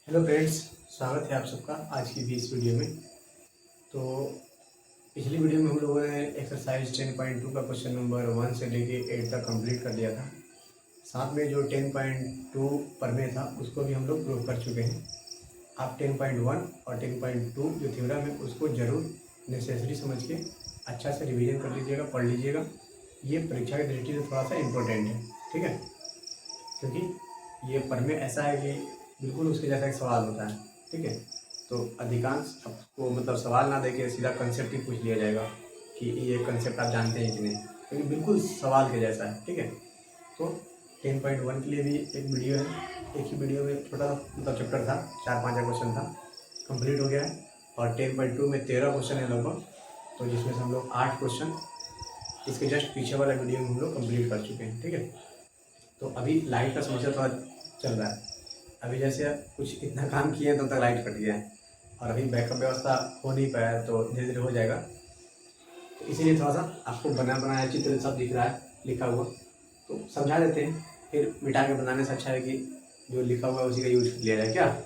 Hello friends, स्वागत है आप सबका आज की भी इस वीडियो में। तो पिछली वीडियो में हम लोगों ने एक्सरसाइज 10.2 का क्वेश्चन नंबर 1 से लेके 8 तक कंप्लीट कर दिया था। साथ में जो 10.2 प्रमेय था उसको भी हम लोग प्रूव कर चुके हैं। आप 10.1 और 10.2 जो थ्योरम है उसको ज़रूर नेसेसरी समझ के अच्छा से रिवीजन कर लीजिएगा, पढ़ लीजिएगा। ये परीक्षा की दृष्टि से थोड़ा सा इम्पोर्टेंट है, ठीक है, क्योंकि ये प्रमेय ऐसा है कि बिल्कुल उसके जैसा एक सवाल होता है, ठीक है। तो अधिकांश आपको मतलब सवाल ना देके सीधा कंसेप्ट ही पूछ लिया जाएगा कि ये कंसेप्ट आप जानते हैं कि नहीं, क्योंकि बिल्कुल सवाल के जैसा है, ठीक है। तो 10.1 के लिए भी एक वीडियो है, एक ही वीडियो में छोटा मतलब चैप्टर था, 4-5 क्वेश्चन था, कंप्लीट हो गया है। और 10.2 में 13 क्वेश्चन है लगभग, तो जिसमें से हम लोग 8 क्वेश्चन इसके जस्ट पीछे वाला वीडियो में हम लोग कंप्लीट कर चुके हैं, ठीक है। तो अभी लाइट का समस्या थोड़ा चल रहा है। अभी जैसे कुछ इतना काम किए तो तक लाइट कट गया है और अभी बैकअप व्यवस्था हो नहीं पाया, तो धीरे धीरे हो जाएगा। तो इसीलिए थोड़ा सा आपको बनाया चित्र सब दिख रहा है लिखा हुआ, तो समझा देते हैं, फिर मिटा के बनाने से अच्छा है कि जो लिखा हुआ है उसी का यूज लिया जाए। क्या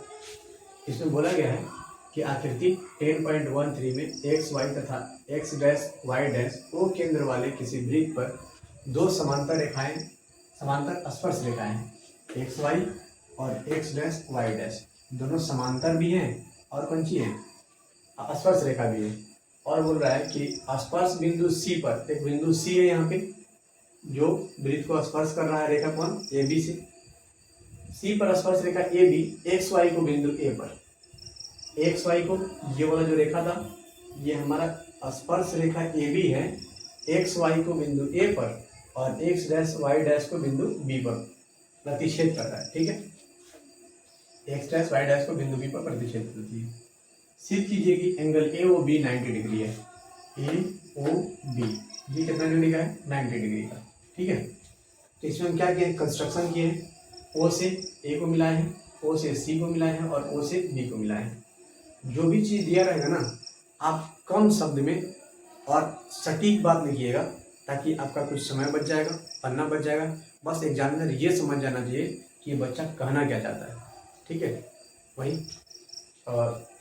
इसमें बोला गया है कि आकृति 10.13 में एक्स वाई तथा X dash Y dash O केंद्र वाले किसी वृत्त पर दो समांतर स्पर्श रेखाएं एक्स वाई और एक्स डैश वाई डैश दोनों समांतर भी हैं और कौन सी है, स्पर्श रेखा भी है। और बोल रहा है कि स्पर्श बिंदु सी पर, एक बिंदु सी है यहाँ पे जो वृत्त को स्पर्श कर रहा है, रेखा कौन, ए बी से। सी पर स्पर्श रेखा ए बी एक्स वाई को बिंदु ए पर, एक्स वाई को ये वाला जो रेखा था ये हमारा स्पर्श रेखा ए बी है, एक्स वाई को बिंदु ए पर और एक्स डैश वाई डैश को बिंदु बी पर प्रतिच्छेद कर रहा है, ठीक है। एक्स डैश वाई डैश को बिंदु बी पर प्रतिच्छेद करती है। सिद्ध कीजिए कि angle A O B 90 degree है। ए ओ बी ये कितना डिग्री का है, 90 डिग्री का, ठीक है। तो इसमें हम क्या किए, कंस्ट्रक्शन किए, ओ से ए को मिलाए हैं, ओ से सी को मिलाए हैं और ओ से बी को मिलाए हैं। जो भी चीज़ दिया रहेगा ना, आप कम शब्द में और सटीक बात लिखिएगा, ताकि आपका कुछ समय बच जाएगा, पन्ना बच जाएगा। बस एग्जामिनर ये समझ जाना चाहिए कि ये बच्चा कहना क्या चाहता है, ठीक है। वही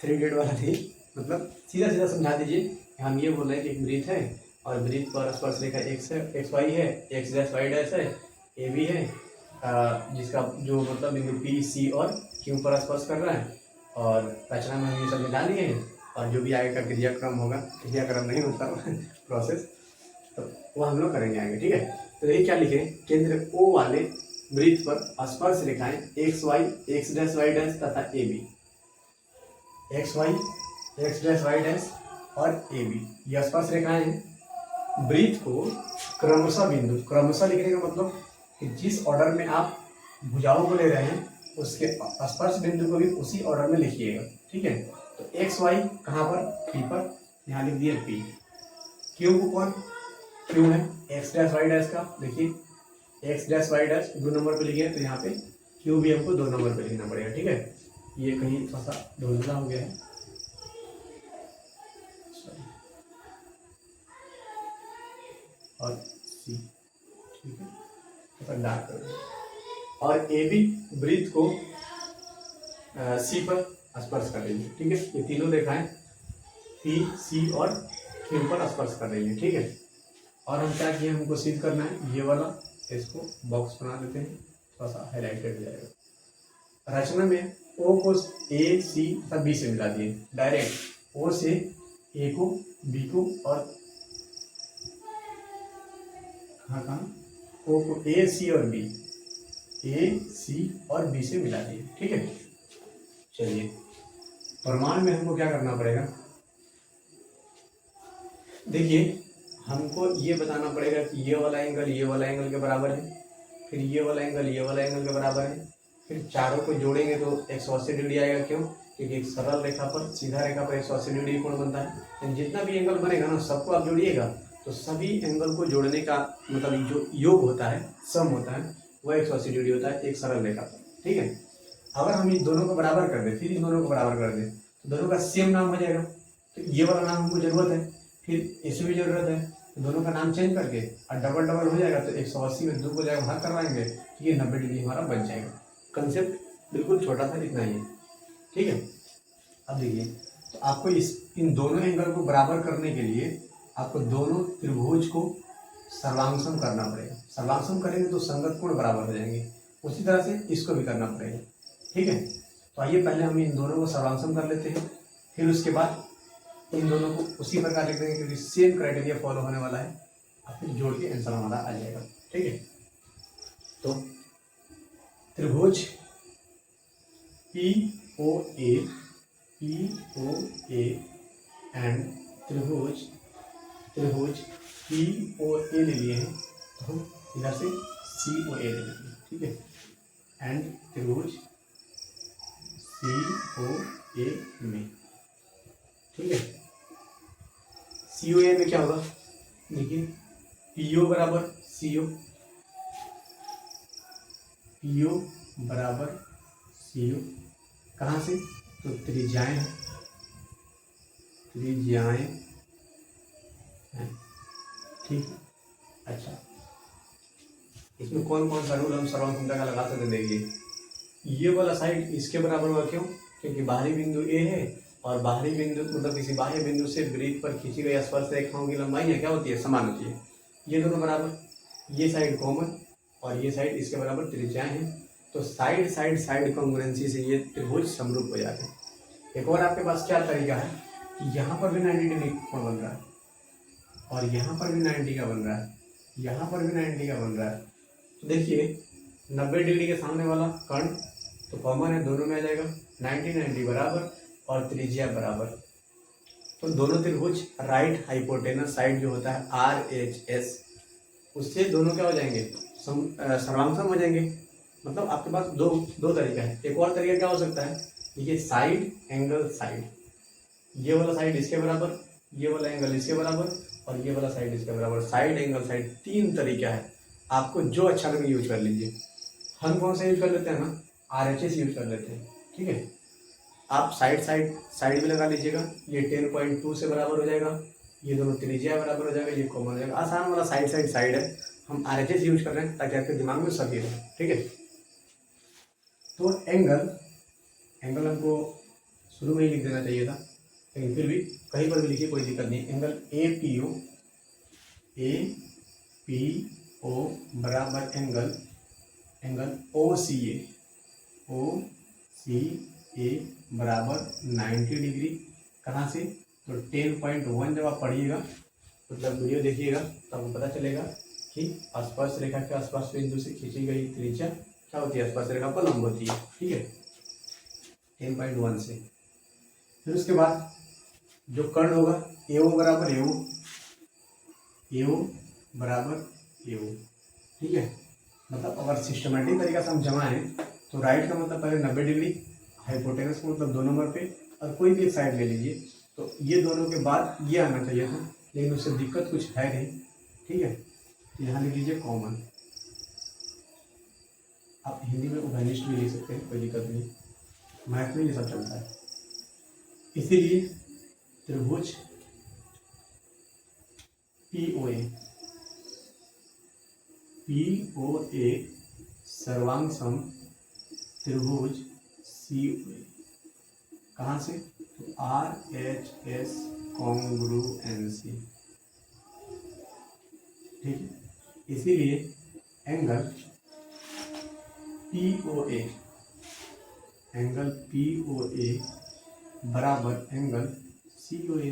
3 डेट वाला नहीं, मतलब सीधा सीधा समझा दीजिए। हम ये बोल रहे हैं कि एक वृत्त है और वृत्त पर स्पर्श रेखा एक्स है, एक्स वाई है, एक्स डैश वाई डैश है, ए बी है, जिसका जो मतलब बिंदु पी सी और क्यू पर स्पर्श कर रहा है। और रचना में हम ये सब मिला लिए हैं और जो भी आगे का क्रियाक्रम होगा, क्रियाक्रम नहीं होता प्रोसेस, तो वो हम लोग करेंगे आगे, ठीक है। तो ये क्या लिखे, केंद्र ओ वाले वृत्त पर स्पर्श रेखाएं X Y, X dash Y dash तथा A B, X Y, X dash Y dash और ए बी ये स्पर्श रेखाएं हैं। वृत्त को क्रमशः बिंदु, क्रमशः लिखने का मतलब कि जिस ऑर्डर में आप भुजाओं को ले रहे हैं उसके स्पर्श बिंदु को भी उसी ऑर्डर में लिखिएगा, ठीक है। तो एक्स वाई कहाँ पर, पी पर, यहाँ लिख दिए पी। क्यू को कौन, क्यू है एक्स डैश वाई डैश का, देखिए X dash Y dash 2 number पे लिखे, तो यहाँ पे क्यू भी हमको 2 नंबर पे लिखना पड़ेगा, ठीक है। ये कहीं थोड़ा सा धुंधला हो गया है, और सी, ठीक है, थोड़ा डार्क कर दो। और ए बी वृत्त को सी पर स्पर्श कर रही है, ठीक है। ये तीनों रेखाएं पी सी और क्यू पर स्पर्श कर रही है, ठीक है। और हम क्या किए, हमको सिद्ध करना है, ये वाला इसको बॉक्स बना देते हैं, थोड़ा सा हाईलाइटेड हो जाएगा। रचना में ओ को ए सी तथा बी से मिला दिए डायरेक्ट, ओ से ए को बी को और कहाँ ओ को ए सी और बी, ए सी और बी से मिला दिए, ठीक है। चलिए प्रमाण में हमको क्या करना पड़ेगा, देखिए हमको ये बताना पड़ेगा कि ये वाला एंगल के बराबर है, फिर ये वाला एंगल के बराबर है, फिर चारों को जोड़ेंगे तो 180 डिग्री आएगा। क्यों, क्योंकि एक सरल रेखा पर, सीधा रेखा पर 180 डिग्री कोण बनता है। जितना भी एंगल बनेगा ना सबको आप जोड़िएगा, तो सभी एंगल को जोड़ने का मतलब जो योग होता है, सम होता है, वह 180 डिग्री होता है एक सरल रेखा पर, ठीक है। अगर हम इन दोनों को बराबर कर दें, फिर इन दोनों को बराबर कर दें, तो दोनों का सेम नाम हो जाएगा। तो ये वाला नाम हमको जरूरत है, फिर इसे भी जरूरत है, तो दोनों का नाम चेंज करके और डबल डबल हो जाएगा, तो 180 में 2 को जाएगा भाग करवाएंगे, तो ये 90 डिग्री हमारा बच जाएगा। कंसेप्ट बिल्कुल छोटा सा, इतना ही है। ठीक है। अब देखिए, तो आपको इन दोनों एंगल को बराबर करने के लिए आपको दोनों त्रिभुज को सर्वांगसम करना पड़ेगा। सर्वांगसम करेंगे तो संगत कोण बराबर हो जाएंगे। उसी तरह से इसको भी करना पड़ेगा, ठीक है। तो आइए पहले हम इन दोनों को सर्वांगसम कर लेते हैं, फिर उसके बाद इन दोनों को उसी प्रकार लिख देंगे क्योंकि सेम क्राइटेरिया फॉलो होने वाला है। और फिर जोड़ के आंसर हमारा आ जाएगा, ठीक है। तो त्रिभुज POA एंड त्रिभुज POA ले लिए हैं, तो हम इधर से COA ले लेंगे, ठीक है। एंड त्रिभुज COA में, ठीक है। COA में क्या होगा, देखिए PO बराबर CO, PO बराबर CO, कहाँ से, तो त्रिज्याएं हैं, ठीक है। अच्छा, इसमें कौन कौन सा रूल हम सर्वांगसमता का लगा सकते, देखिए ये वाला साइड इसके बराबर हुआ, क्यों, क्योंकि बाहरी बिंदु A है और बाहरी बिंदु मतलब किसी बाह्य बिंदु से वृत्त पर खींची गई स्पर्श रेखाओं की लंबाई है क्या होती है, समान होती है। ये दोनों बराबर, ये साइड कॉमन और ये साइड इसके बराबर त्रिज्याएं हैं, तो साइड कॉन्ग्रुएंसी से ये त्रिभुज समरूप हो जाते हैं। एक और आपके पास क्या तरीका है कि यहाँ पर भी 90 डिग्री कोण बन रहा है और यहाँ पर भी 90 का बन रहा है, यहाँ पर भी 90 का बन रहा है। तो देखिए 90 डिग्री के सामने वाला कर्ण तो कॉमन है, दोनों में आ जाएगा 90 बराबर और त्रिज्या बराबर। तो दोनों त्रिभुज राइट हाइपोटेनस साइड जो होता है RHS, उससे दोनों क्या हो जाएंगे, सर्वांगसम हो जाएंगे। मतलब आपके पास दो तरीका है। एक और तरीका क्या हो सकता है, ये साइड एंगल साइड, ये वाला साइड इसके बराबर, ये वाला एंगल इसके बराबर और ये वाला साइड इसके बराबर, साइड एंगल साइड, तीन तरीका है। आपको जो अच्छा लगे यूज कर लीजिए। हम कौन सा यूज कर लेते हैं ना, RHS यूज कर लेते हैं, ठीक है। आप साइड भी लगा लीजिएगा, ये 10.2 से बराबर हो जाएगा, ये दोनों त्रिज्या बराबर हो जाएगा, ये कॉमन हो जाएगा। आसान वाला साइड है, हम RHS यूज कर रहे हैं ताकि आपके दिमाग में सभी रहे, ठीक है। तो एंगल हमको शुरू में ही लिख देना चाहिए था, लेकिन फिर भी कहीं पर भी लिखिए, कोई दिक्कत नहीं। एंगल APO बराबर एंगल OCA बराबर 90 डिग्री, कहाँ से, तो 10.1 जब आप पढ़िएगा, मतलब वीडियो देखिएगा तो आपको पता चलेगा कि स्पर्श रेखा के स्पर्श बिंदु से खींची गई त्रिज्या क्या होती है, स्पर्श रेखा पर लंब होती है, ठीक है, 10.1 से। फिर उसके बाद जो कर्ण होगा AO बराबर AO, ठीक है। मतलब अगर सिस्टमेटिक तरीका से हम जमाएं तो राइट का मतलब पहले 90 डिग्री, हाइपोटेनस का मतलब 2 नंबर पे, और कोई भी एक साइड ले लीजिए, तो ये दोनों के बाद ये आना चाहिए था, लेकिन उससे दिक्कत कुछ है नहीं, ठीक है। तो यहाँ लिख लीजिए कॉमन। आप हिंदी में उभयनिष्ठ भी लिख सकते हैं, कोई दिक्कत नहीं, मैथ में ये सब चलता है। इसीलिए त्रिभुज POA सर्वांगसम त्रिभुज COA, कहाँ से, तो RHS कॉन्ग्रुएंसी, ठीक है। इसीलिए एंगल POA बराबर एंगल COA,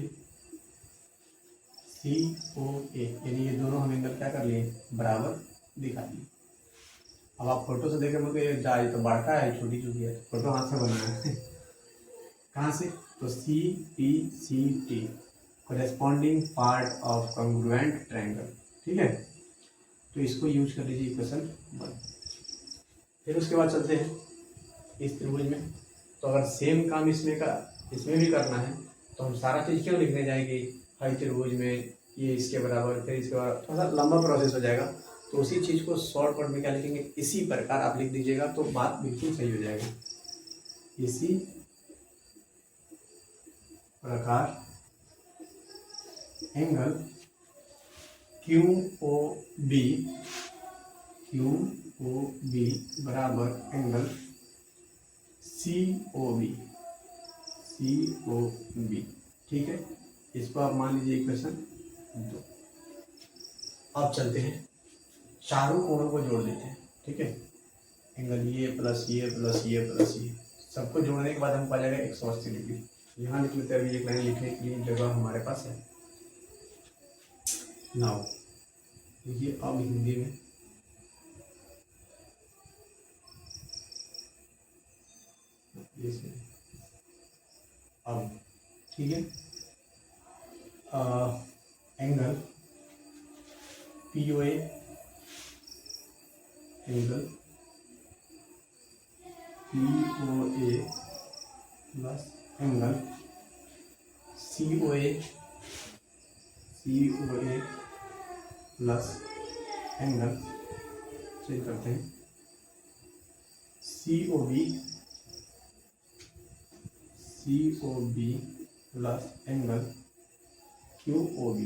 यानी ये दोनों हम एंगल क्या कर लिए, बराबर दिखा दिए। अब आप फोटो से देखे मुझे ये तो बड़का है, छोटी चुकी है, फोटो हाथ से बना है कहाँ से, तो CPCT corresponding part of congruent triangle, ठीक है। तो इसको यूज कर लीजिए इक्वेशन 1। फिर उसके बाद चलते हैं इस त्रिभुज में। तो अगर सेम काम इसमें भी करना है तो हम सारा चीज़ क्यों लिखने जाएंगे, हर त्रिभुज में ये इसके बराबर, फिर इसके बराबर, थोड़ा सा लंबा प्रोसेस हो जाएगा। तो उसी चीज़ को शॉर्टकट में क्या लिखेंगे, इसी प्रकार आप लिख दीजिएगा तो बात बिल्कुल सही हो जाएगी। इसी प्रकार एंगल QOB बराबर एंगल COB, COB, ठीक है। इसको आप मान लीजिए इक्वेशन 2। अब चलते हैं चारों कोणों को जोड़ देते हैं, ठीक है। एंगल ये प्लस ये प्लस ये प्लस ये सबको जोड़ने के बाद हमको आ जाएगा 180 डिग्री। यहाँ लिख लेते हैं, अभी एक लाइन लिखने के लिए जगह हमारे पास है। नाउ देखिए अब हिंदी में अब, ठीक है, angle POA, angle POA plus angle COA plus angle, check करते हैं, COB प्लस एंगल QOB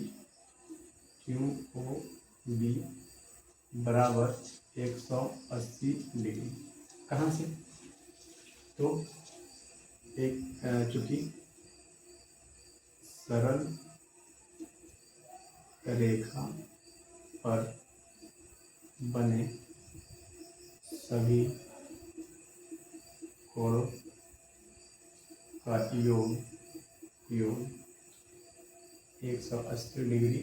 बराबर 180 डिग्री। कहाँ से? तो एक चूंकि सरल रेखा पर बने सभी कोणों का योग 180 डिग्री।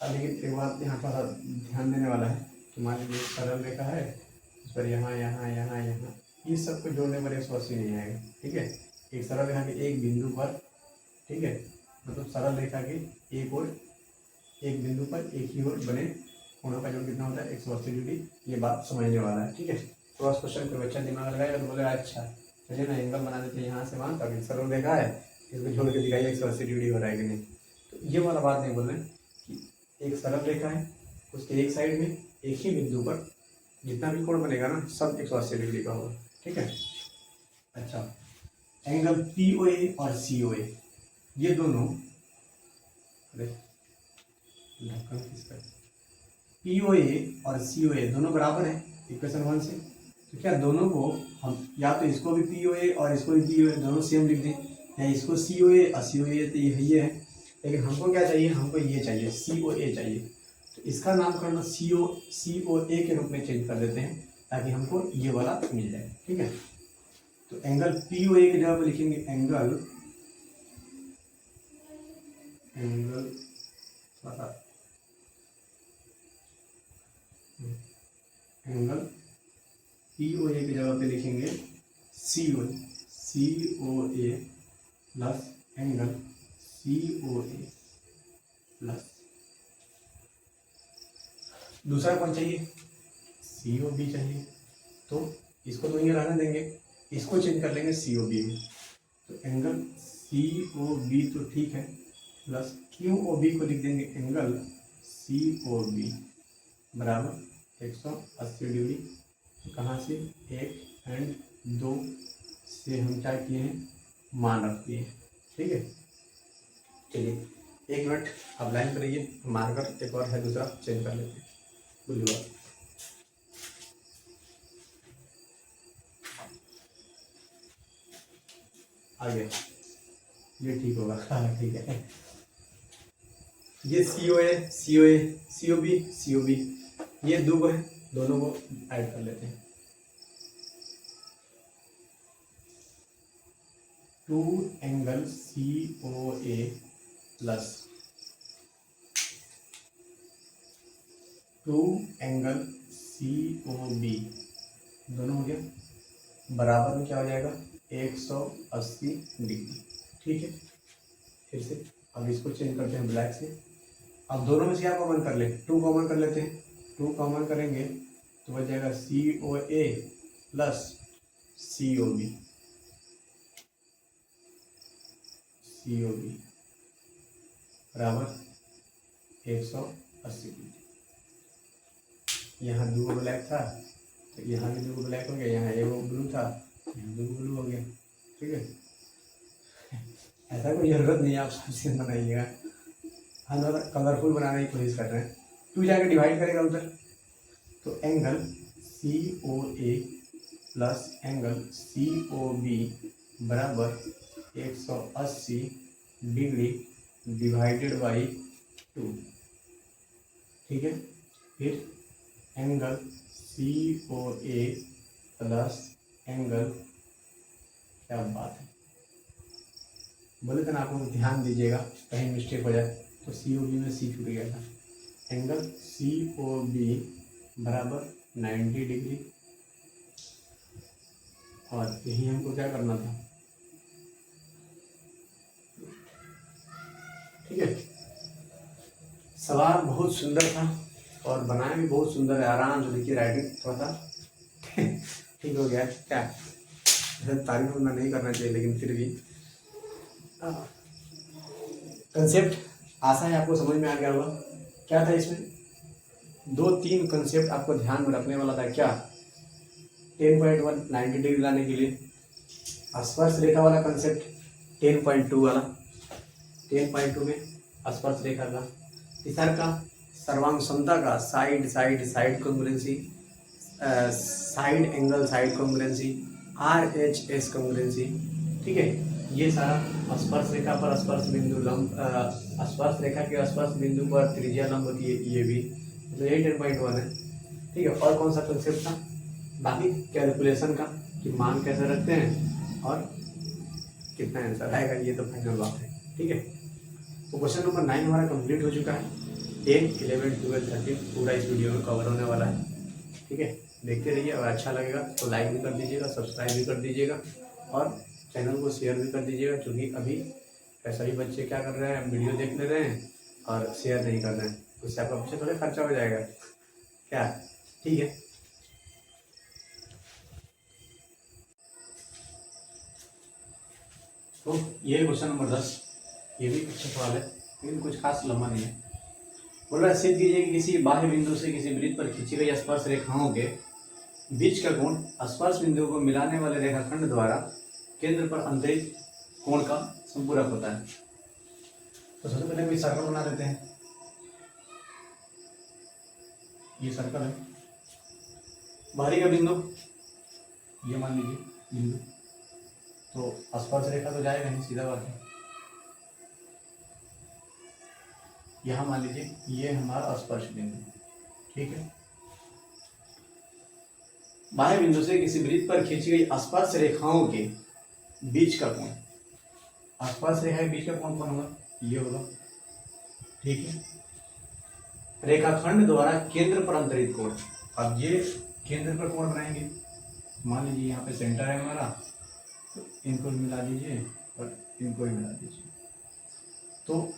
लेकिन एक बात यहाँ पर ध्यान देने वाला है कि मान लीजिए सरल रेखा है, इस पर यहाँ यहाँ यहाँ यहाँ इस सब को जोड़ने पर 180 नहीं आएगा, ठीक है। एक सरल रेखा के एक बिंदु पर, ठीक है, मतलब सरल रेखा के एक बिंदु पर एक ही ओर बने कोणों का जोड़ कितना होता है? 180 डिग्री। ये बात समझने वाला है, ठीक है। क्रॉस क्वेश्चन कोई बच्चा दिमाग लगाएगा तो बोलेगा अच्छा चलिए ना एंगल बना देते हैं यहाँ से वहाँ तक, सरल रेखा है इसको जोड़ के दिखाइए 180 डिग्री हो रहा है कि नहीं। तो ये वाला बात नहीं बोल रहे कि एक सरल रेखा है, उसके एक साइड में एक ही बिंदु पर जितना भी कोण बनेगा ना सब 180 डिग्री का होगा, ठीक है। अच्छा, एंगल POA और COA ये दोनों, अरे POA और COA दोनों बराबर है इक्वेशन 1 से। तो क्या दोनों को हम या तो इसको भी POA और इसको भी POA दोनों सेम लिख दें, या इसको COA और COA, तो ये है। लेकिन हमको क्या चाहिए? हमको ये चाहिए COA चाहिए। तो इसका नामकरण COA के रूप में चेंज कर देते हैं ताकि हमको ये वाला मिल जाए, ठीक है। तो एंगल POA की जगह पर लिखेंगे एंगल POA की जगह पे लिखेंगे COA plus angle COA plus दूसरा कौन चाहिए? COB चाहिए। तो इसको तो ये रहने देंगे, इसको चेंज कर लेंगे COB में। तो एंगल COB तो ठीक है, प्लस QOB को लिख देंगे एंगल COB बराबर 180 डिग्री। कहाँ से? 1 एंड 2 से हम क्या किए हैं? मान रख दिए, ठीक है। चलिए 1 मिनट अब लाइन पर रहिए, मार्कर एक और है दूसरा चेंज कर लेते हैं। बुझिए आगे ये ठीक होगा, हाँ ठीक है। ये COB ये दो है, दोनों को ऐड कर लेते हैं। 2 angle COA plus 2 angle COB दोनों हो गया, बराबर में क्या हो जाएगा? 180 डिग्री, ठीक है। फिर से अब इसको चेंज करते हैं ब्लैक से। अब दोनों में से क्या कॉमन कर ले? 2 कॉमन कर लेते हैं। 2 कॉमन करेंगे तो बच जाएगा COA प्लस COB बराबर 180 डिग्री। यहाँ 2 ब्लैक था तो यहाँ भी 2 ब्लैक हो गया, यहाँ 1 ब्लू था, यहाँ 2 ब्लू हो गया, ठीक है। ऐसा कोई जरूरत नहीं है, आप सबसे बनाइएगा। हम ज़्यादा कलरफुल बनाने की कोशिश कर रहे हैं। 2 जाके डिवाइड करेगा उधर, तो angle COA plus angle C O B बराबर 180 डिग्री डिवाइडेड बाई 2। ठीक है, फिर angle C O A plus angle, क्या बात है, बोले थे ना आपको ध्यान दीजिएगा कहीं मिस्टेक हो जाए तो सी ओ बी में सी छूट गया था। एंगल सी ओ बी बराबर 90 डिग्री, और यही हमको क्या करना था। ठीक है, सवाल बहुत सुंदर था और बनाया भी बहुत सुंदर है, आराम से देखिए, राइटिंग थोड़ा सा ठीक हो गया। क्या तारीफ उतना नहीं करना चाहिए, लेकिन फिर भी कंसेप्ट आशा है आपको समझ में आ गया होगा। क्या था इसमें, 2-3 कंसेप्ट आपको ध्यान में रखने वाला था। क्या, 10.1 90 डिग्री लाने के लिए स्पर्श रेखा वाला कंसेप्ट, 10.2 वाला, 10.2 में स्पर्श रेखा का, तीसरा का सर्वांग समता का, side side side congruency, side angle side congruency, RHS congruency. ठीक है, ये सारा स्पर्श रेखा पर स्पर्श बिंदु लंब, स्पर्श रेखा के स्पर्श बिंदु पर त्रिज्या लंब होती है, ये भी तो यही 10.1 है। ठीक है, और कौन सा कंसेप्ट था, बाकी कैलकुलेशन का कि मान कैसे रखते हैं और कितना आंसर आएगा, ये तो फाइनल बात है। ठीक है, तो क्वेश्चन नंबर 9 हमारा कंप्लीट हो चुका है। 10, 11, 12, 13 पूरा इस वीडियो में कवर होने वाला है। ठीक है, देखते रहिए, और अच्छा लगेगा तो लाइक भी कर दीजिएगा, सब्सक्राइब भी कर दीजिएगा और चैनल को शेयर भी कर दीजिएगा, क्योंकि अभी ऐसा ही बच्चे क्या कर रहे हैं, वीडियो देख ले रहे हैं और शेयर नहीं कर रहे हैं, उससे आपका पीछे थोड़ा खर्चा हो जाएगा। क्या, ठीक है, तो ये क्वेश्चन नंबर 10, ये भी अच्छा सवाल है लेकिन कुछ खास लंबा नहीं है। बोल रहा है, सिद्ध कीजिए कि किसी बाह्य बिंदु से किसी वृत्त पर खींची गई स्पर्श रेखाओं के बीच का कोण स्पर्श बिंदु को मिलाने वाले रेखाखंड द्वारा केंद्र पर अंतरित कोण का संपूरक होता है। तो सबसे पहले कोई सर्कल बना देते हैं, ये सर्कल है, बाहरी का बिंदु ये मान लीजिए बिंदु, तो स्पर्श रेखा तो जाएगा नहीं, सीधा बात है। यहां मान लीजिए ये हमारा स्पर्श बिंदु, ठीक है, बाह्य बिंदु से किसी वृत्त पर खींची गई स्पर्श रेखाओं के बीच का कोण, स्पर्श रेखा के बीच का कोण कौन होगा, ये होगा। ठीक है, रेखाखंड द्वारा केंद्र पर अंतरित कोण, अब ये केंद्र पर कोण बनाएंगे, मान लीजिए यहाँ पे सेंटर है हमारा, तो इनको भी मिला दीजिए और इनको भी मिला दीजिए, तो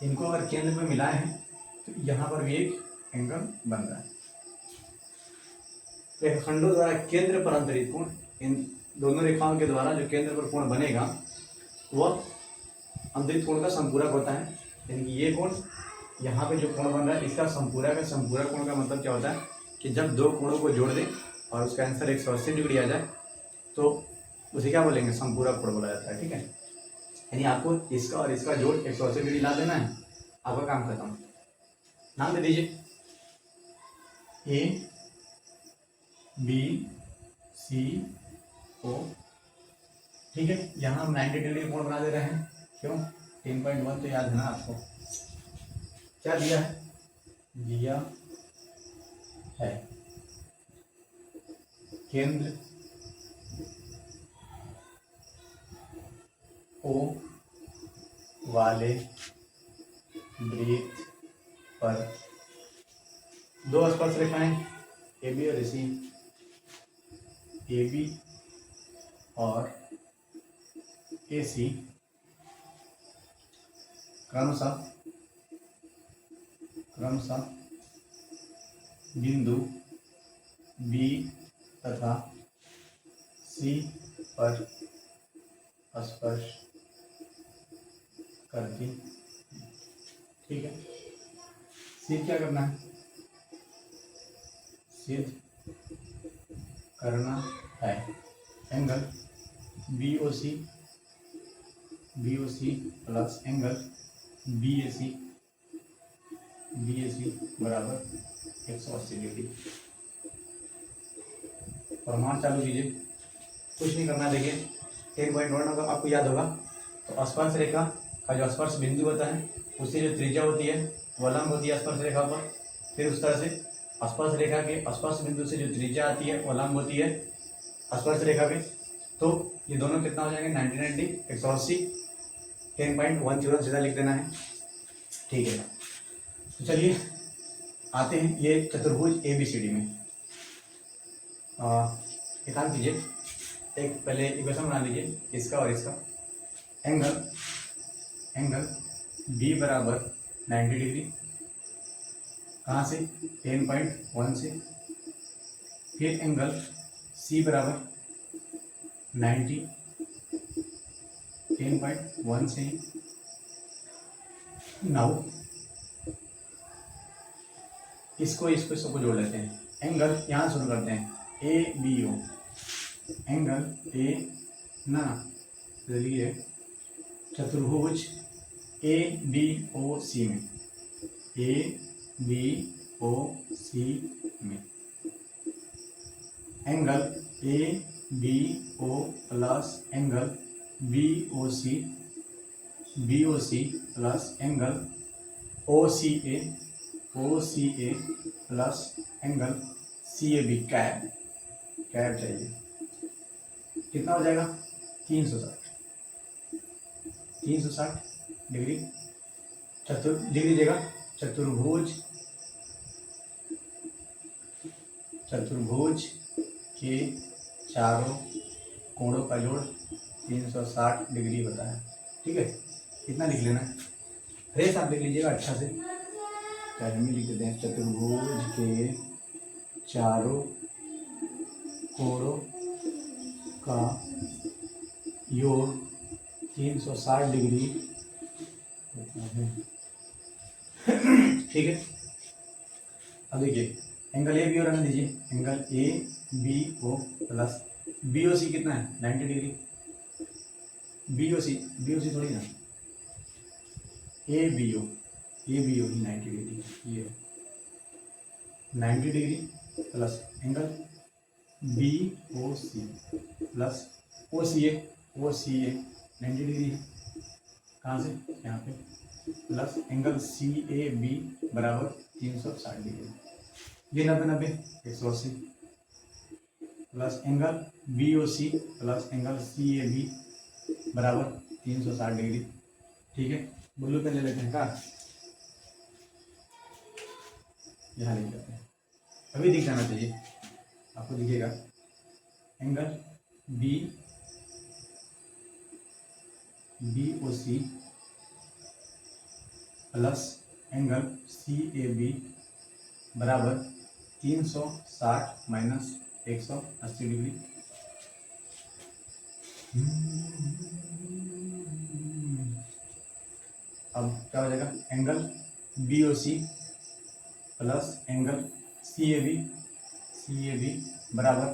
इनको अगर केंद्र में मिलाए हैं तो यहाँ पर भी एक एंगल बन रहा है। रेखाखंडों द्वारा केंद्र पर अंतरित कोण, इन दोनों रेखाओं के द्वारा जो केंद्र पर कोण बनेगा वह अंतरित कोण का संपूरक होता है। यानी कि ये कोण, यहाँ पे जो कोण बन रहा है इसका संपूरक है। संपूरक कोण का मतलब क्या होता है कि जब दो कोणों को जोड़ दें और उसका आंसर 180 डिग्री आ जाए तो उसे क्या बोलेंगे, संपूरक कोण बोला जाता है। ठीक है, यानी आपको इसका और इसका जोड़ 180 डिग्री ला देना है, आपका काम खत्म। नाम दे दीजिए ए बी सी ओ। ठीक है, यहाँ हम 90 डिग्री कोण बना दे रहे हैं, क्यों, 10.1 तो याद है ना आपको, क्या दिया है, दिया है केंद्र ओ वाले वृत्त पर दो स्पर्श रेखाएं ए बी और सी, ए बी और ए सी क्रमशः बिंदु बी तथा सी पर स्पर्श करती। ठीक है, सिद्ध क्या करना है, सिद्ध करना है angle B O C plus angle B A C बराबर 180 डिग्री। और मान चालू कीजिए, कुछ नहीं करना। देखिए 10.1 होगा, आपको याद होगा। तो स्पर्श रेखा का जो स्पर्श बिंदु होता है उससे जो त्रिज्या होती है वो लंब होती है स्पर्श रेखा पर। फिर उस तरह से स्पर्श रेखा के स्पर्श बिंदु से जो त्रिज्या आती है वो लंब होती है स्पर्श रेखा पे। तो ये दोनों कितना हो जाएंगे 90 180 10.10 सीधा लिख देना है, ठीक है। तो चलिए आते हैं ये चतुर्भुज ABCD में। एक काम कीजिए, एक पहले इक्वेशन बना लीजिए इसका और इसका। एंगल B बराबर 90 डिग्री, कहाँ से 10.1 से। फिर एंगल C बराबर 90 10.1 से। नाउ इसको सबको जोड़ लेते हैं। एंगल यहाँ शुरू करते हैं ABO, एंगल चलिए चतुर्भुज ABOC में, ABOC में angle ABO plus angle BOC plus angle OCA plus angle CAB, cab चाहिए। कितना हो जाएगा 360 डिग्री। लिख लीजिएगा चतुर्भुज के चारों कोणों का जोड़ 360 डिग्री होता है, ठीक है। इतना लिख लेना है। फ्रेश आप लिख लीजिएगा अच्छा से, चाहे हम लिख देते हैं चतुर्भुज के चारों कोणों का योग 360 डिग्री होता है, ठीक है। अब देखिए एंगल ABO रहने दीजिए, एंगल ABO प्लस BOC कितना है 90 डिग्री। BOC थोड़ी ना, ABO ही 90 डिग्री, ये 90 degree plus angle BOC plus OCA 90 degree है, कहाँ से यहाँ पे, प्लस एंगल CAB बराबर 360 डिग्री। ये 90 180 plus angle BOC plus angle CAB बराबर 360 डिग्री, ठीक है। ब्लू पेन ले लेते हैं का, यहाँ लिख लेते हैं। अभी दिख जाना चाहिए आपको, दिखेगा angle BOC plus angle CAB बराबर 360 माइनस 180 डिग्री। अब क्या हो जाएगा, angle BOC plus angle CAB बराबर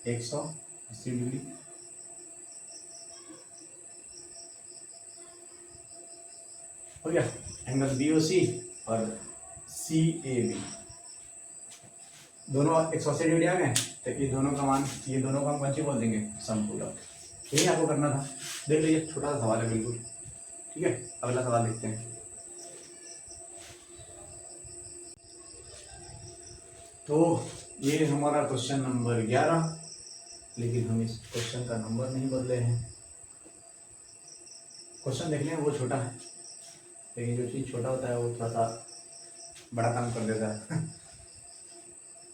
180 डिग्री। हो गया एंगल BOC और CAB दोनों 180 डिग्री आ गए। तो ये दोनों का मान, ये दोनों का हम कौन सी बोल देंगे, समपूरक। यही आपको करना था। देख लीजिए छोटा सा सवाल है बिल्कुल, ठीक है। अगला सवाल देखते हैं। तो ये हमारा क्वेश्चन नंबर 11, लेकिन हम इस क्वेश्चन का नंबर नहीं बदले हैं। क्वेश्चन देखने में वो छोटा है, लेकिन जो चीज़ छोटा होता है वो थोड़ा सा बड़ा काम कर देता है।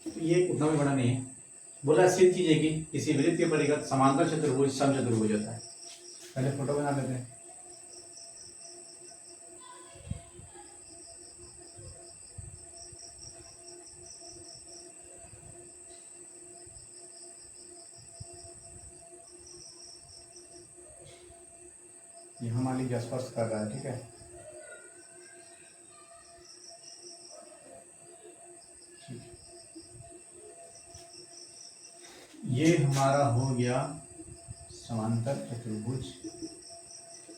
तो ये उतना भी बड़ा नहीं है। बोला सिद्ध कीजिए कि किसी वृत्त के परिगत समांतर चतुर्भुज समचतुर्भुज होता है। पहले फोटो बना लेते हैं। यहाँ मान लीजिए स्पर्श कर रहा है, ठीक है। ये हमारा हो गया समांतर चतुर्भुज।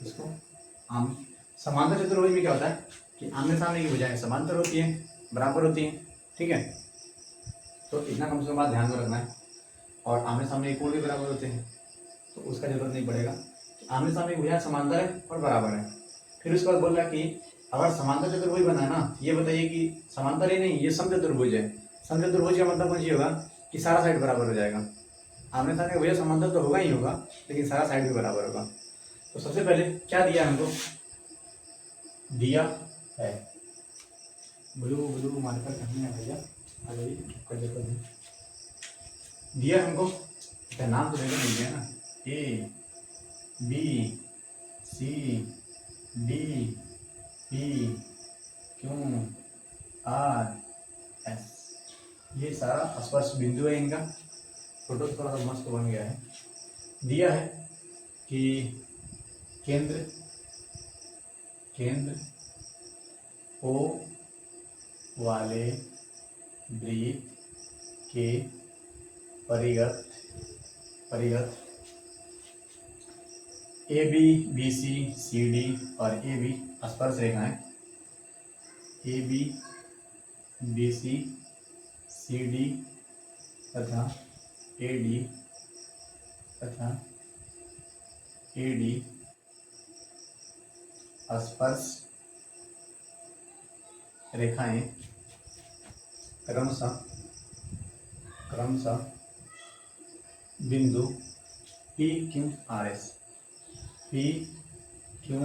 इसको समांतर चतुर्भुज में क्या होता है कि आमने सामने की भुजाएं समांतर होती हैं, बराबर होती हैं, ठीक है। तो इतना कम से कम बात ध्यान में रखना है। और आमने सामने कोण भी बराबर होते हैं, तो उसका जरूरत नहीं पड़ेगा। आमने सामने भुजा समांतर है और बराबर है। फिर उसके बाद बोल रहा कि अगर समांतर चतुर्भुज बना है ना, ये बताइए कि समांतर ही नहीं, ये समचतुर्भुज है। समचतुर्भुज का मतलब कुछ ये होगा कि सारा साइड बराबर हो जाएगा। आमने सामने भुजा समांतर तो होगा ही होगा, लेकिन सारा साइड भी बराबर होगा। तो सबसे पहले क्या दिया हमको, दिया है ब्लू मार्कर कहीं है भैया, दिया हमको, क्या नाम तो देखो मिल गया ना, A B C D P Q R S, ये सारा स्पर्श बिंदु है इनका। फोटो थोड़ा सा मस्त बन गया है। दिया है कि केंद्र ओ वाले वृत्त के परिगत A B B C C D और ए बी स्पर्श रेखाएं, A B B C C D तथा ए डी स्पर्श रेखाएं क्रमशः बिंदु पी क्यू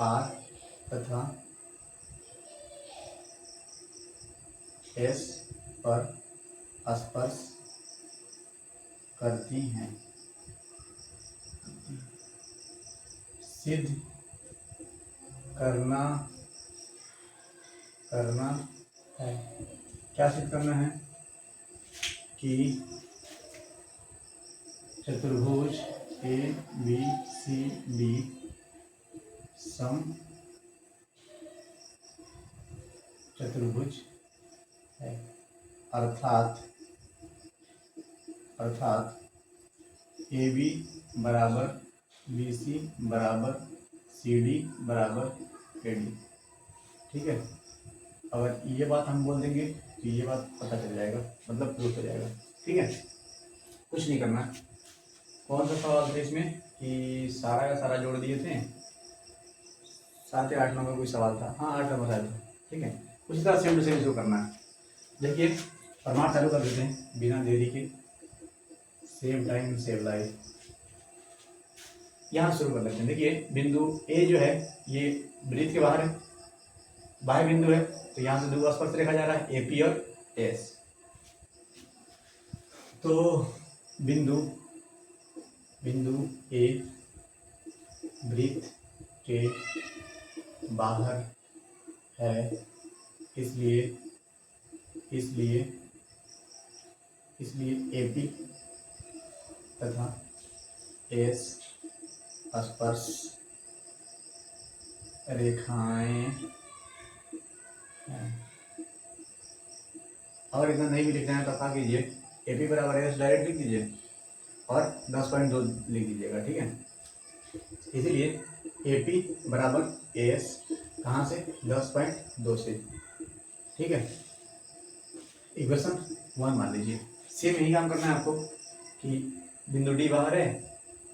आर तथा एस पर स्पर्श करती हैं। सिद्ध करना है, क्या सिद्ध करना है कि चतुर्भुज ए बी सी डी सम चतुर्भुज है, अर्थात ए बी बराबर बी सी बराबर सी डी बराबर ए डी। ठीक है, अगर ये बात हम बोल देंगे तो ये बात पता चल जाएगा, मतलब प्रूफ हो जाएगा। ठीक है, कुछ नहीं करना। कौन सा सवाल था इसमें कि सारा का सारा जोड़ दिए थे, 7 या 8 नंबर कोई सवाल था, हाँ 8 नंबर आया था। ठीक है, उसी तरह सेम टू सेम इसको करना है। देखिए प्रमाण चालू कर देते हैं बिना देरी के, सेव टाइम सेव लाइफ। यहाँ शुरू कर लेते हैं। देखिए बिंदु ए जो है ये वृत्त के बाहर है, बाह्य बिंदु है, तो यहाँ से दो स्पर्श रेखा जा रहा है, एपी और एस। तो बिंदु ए वृत्त के बाहर है, इसलिए एपी तथा एस स्पर्श रेखाएं हैं। अगर इतना नहीं भी लिखना है तो क्या कीजिए, एपी बराबर एस डायरेक्ट लिख दीजिए और 10.2 लिख दीजिएगा। ठीक है, इसीलिए एपी बराबर एस कहाँ से, 10.2 से। ठीक है, इक्वेशन 1 मान लीजिए। सेम यही काम करना है आपको कि बिंदु डी बाहर है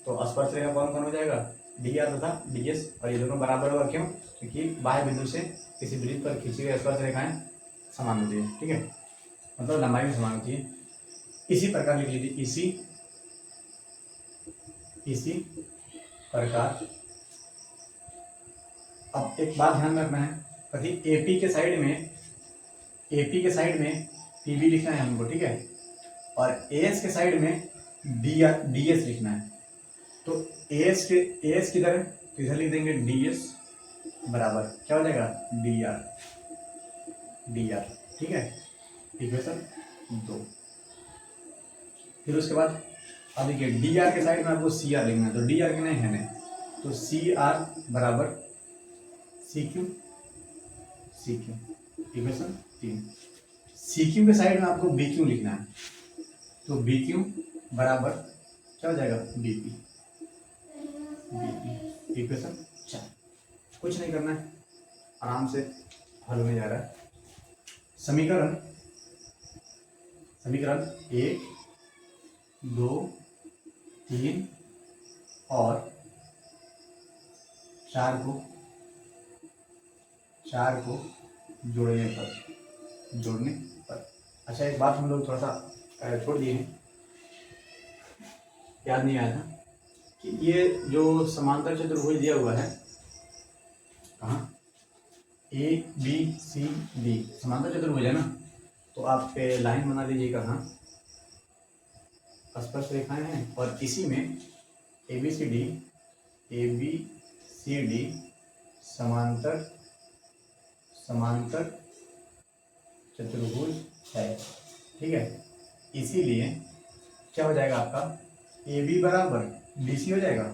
तो स्पर्श रेखा कौन कौन हो जाएगा, डी आर तथा डी एस, और ये दोनों बराबर होगा। क्यों, क्योंकि बाह्य बिंदु से किसी वृत्त पर खींची गई स्पर्श रेखाएं समान होती है। ठीक है, मतलब लंबाई में समान होती है। इसी प्रकार लिख लीजिए, इसी प्रकार। अब एक बात ध्यान रखना है, कभी एपी के साइड में पीबी लिखना है हमको। ठीक है, और एएस के साइड में डीएस लिखना है। तो एएस किधर है, तो इधर लिख देंगे डीएस बराबर क्या हो जाएगा, डीआर। ठीक है, इक्वेशन 2। फिर उसके बाद अब देखिए डीआर के साइड में आपको सीआर लिखना है, तो डीआर के नहीं है नहीं, तो सीआर बराबर सीक्यू। इक्वेशन 3। सीक्यू के साइड में आपको बीक्यू लिखना है, तो बीक्यू बराबर क्या हो जाएगा, बीपी। इक्वेशन 4। कुछ नहीं करना है, आराम से हल में जा रहा है। समीकरण 1 2 3 और 4 को जोड़ने पर। अच्छा, एक बात हम लोग थोड़ा सा छोड़ दिए हैं, याद नहीं आया था कि ये जो समांतर चतुर्भुज दिया हुआ है, कहाँ, ए बी सी डी समांतर चतुर्भुज है ना, तो आप लाइन बना लीजिए कहाँ, स्पर्श रेखाएं हैं, और इसी में ए बी सी डी समांतर चतुर्भुज है। ठीक है, इसीलिए क्या हो जाएगा आपका, ए बी बराबर डी सी हो जाएगा,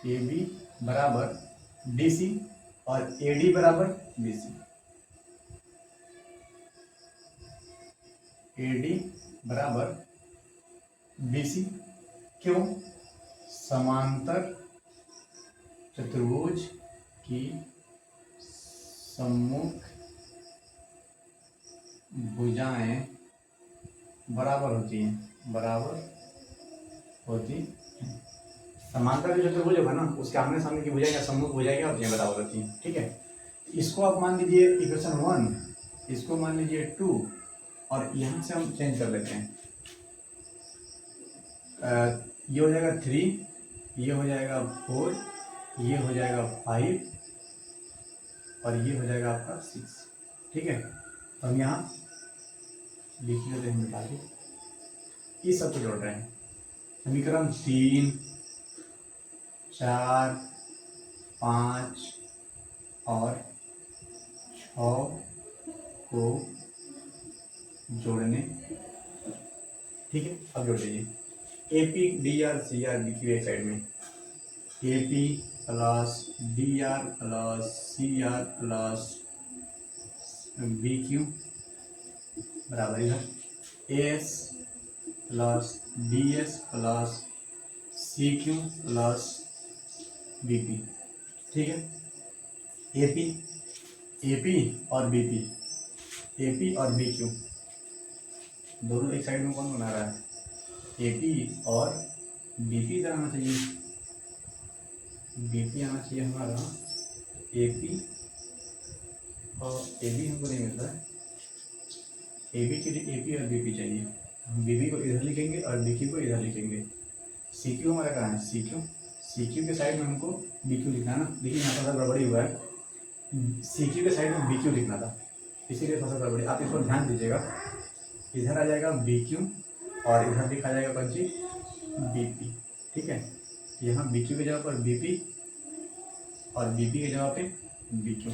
ए बी बराबर डी सी और ए डी बराबर बी सी, ए डी बराबर बी सी। क्यों? समांतर चतुर्भुज की सम्मुख भुजाएं बराबर होती हैं, समांतर जो चतुर्भुज होगा ना, उसके आमने सामने की भुजाएं या सम्मुख भुजाएं क्या होती हैं, बराबर होती हैं। ठीक है, इसको आप मान लीजिए इक्वेशन 1, इसको मान लीजिए 2, और यहाँ से हम चेंज कर लेते हैं, ये हो जाएगा 3, ये हो जाएगा 4, ये हो जाएगा 5 और ये हो जाएगा आपका 6। ठीक है, तो हम यहाँ लिख लेते हैं, मिटा के इस सब को जोड़ रहे हैं। समीकरण 3 4 5 और 6 को जोड़ने। ठीक है, अब जोड़ लीजिए, A P D R C R लिखी हुई साइड में, A P plus D R plus C R plus B Q बराबर इधर S plus D S plus C Q plus B P. ठीक है, ए पी और बी पी, ए पी और B Q दोनों एक साइड में कौन बना रहा है, ए पी और बी पी इधर आना चाहिए, बी पी आना चाहिए हमारा, ए पी और ए बी हमको नहीं मिल रहा है, ए बी के लिए ए पी और बी पी चाहिए, हम बी पी को इधर लिखेंगे और बी क्यू को इधर लिखेंगे। सी क्यू हमारा कहाँ है, सी क्यू के साइड में हमको बी क्यू लिखना है ना, देखिए यहाँ पर गड़बड़ी हुआ है, सी क्यू के साइड में बी क्यू लिखना था, इसीलिए थोड़ा सा गड़बड़ी, आप इसको ध्यान दीजिएगा, इधर आ जाएगा बी क्यू और इधर लिखा जाएगा कौन सी, बी पी। ठीक है, यहाँ बी क्यू की जगह पर बी पी और बी पी की जगह पे बी क्यू।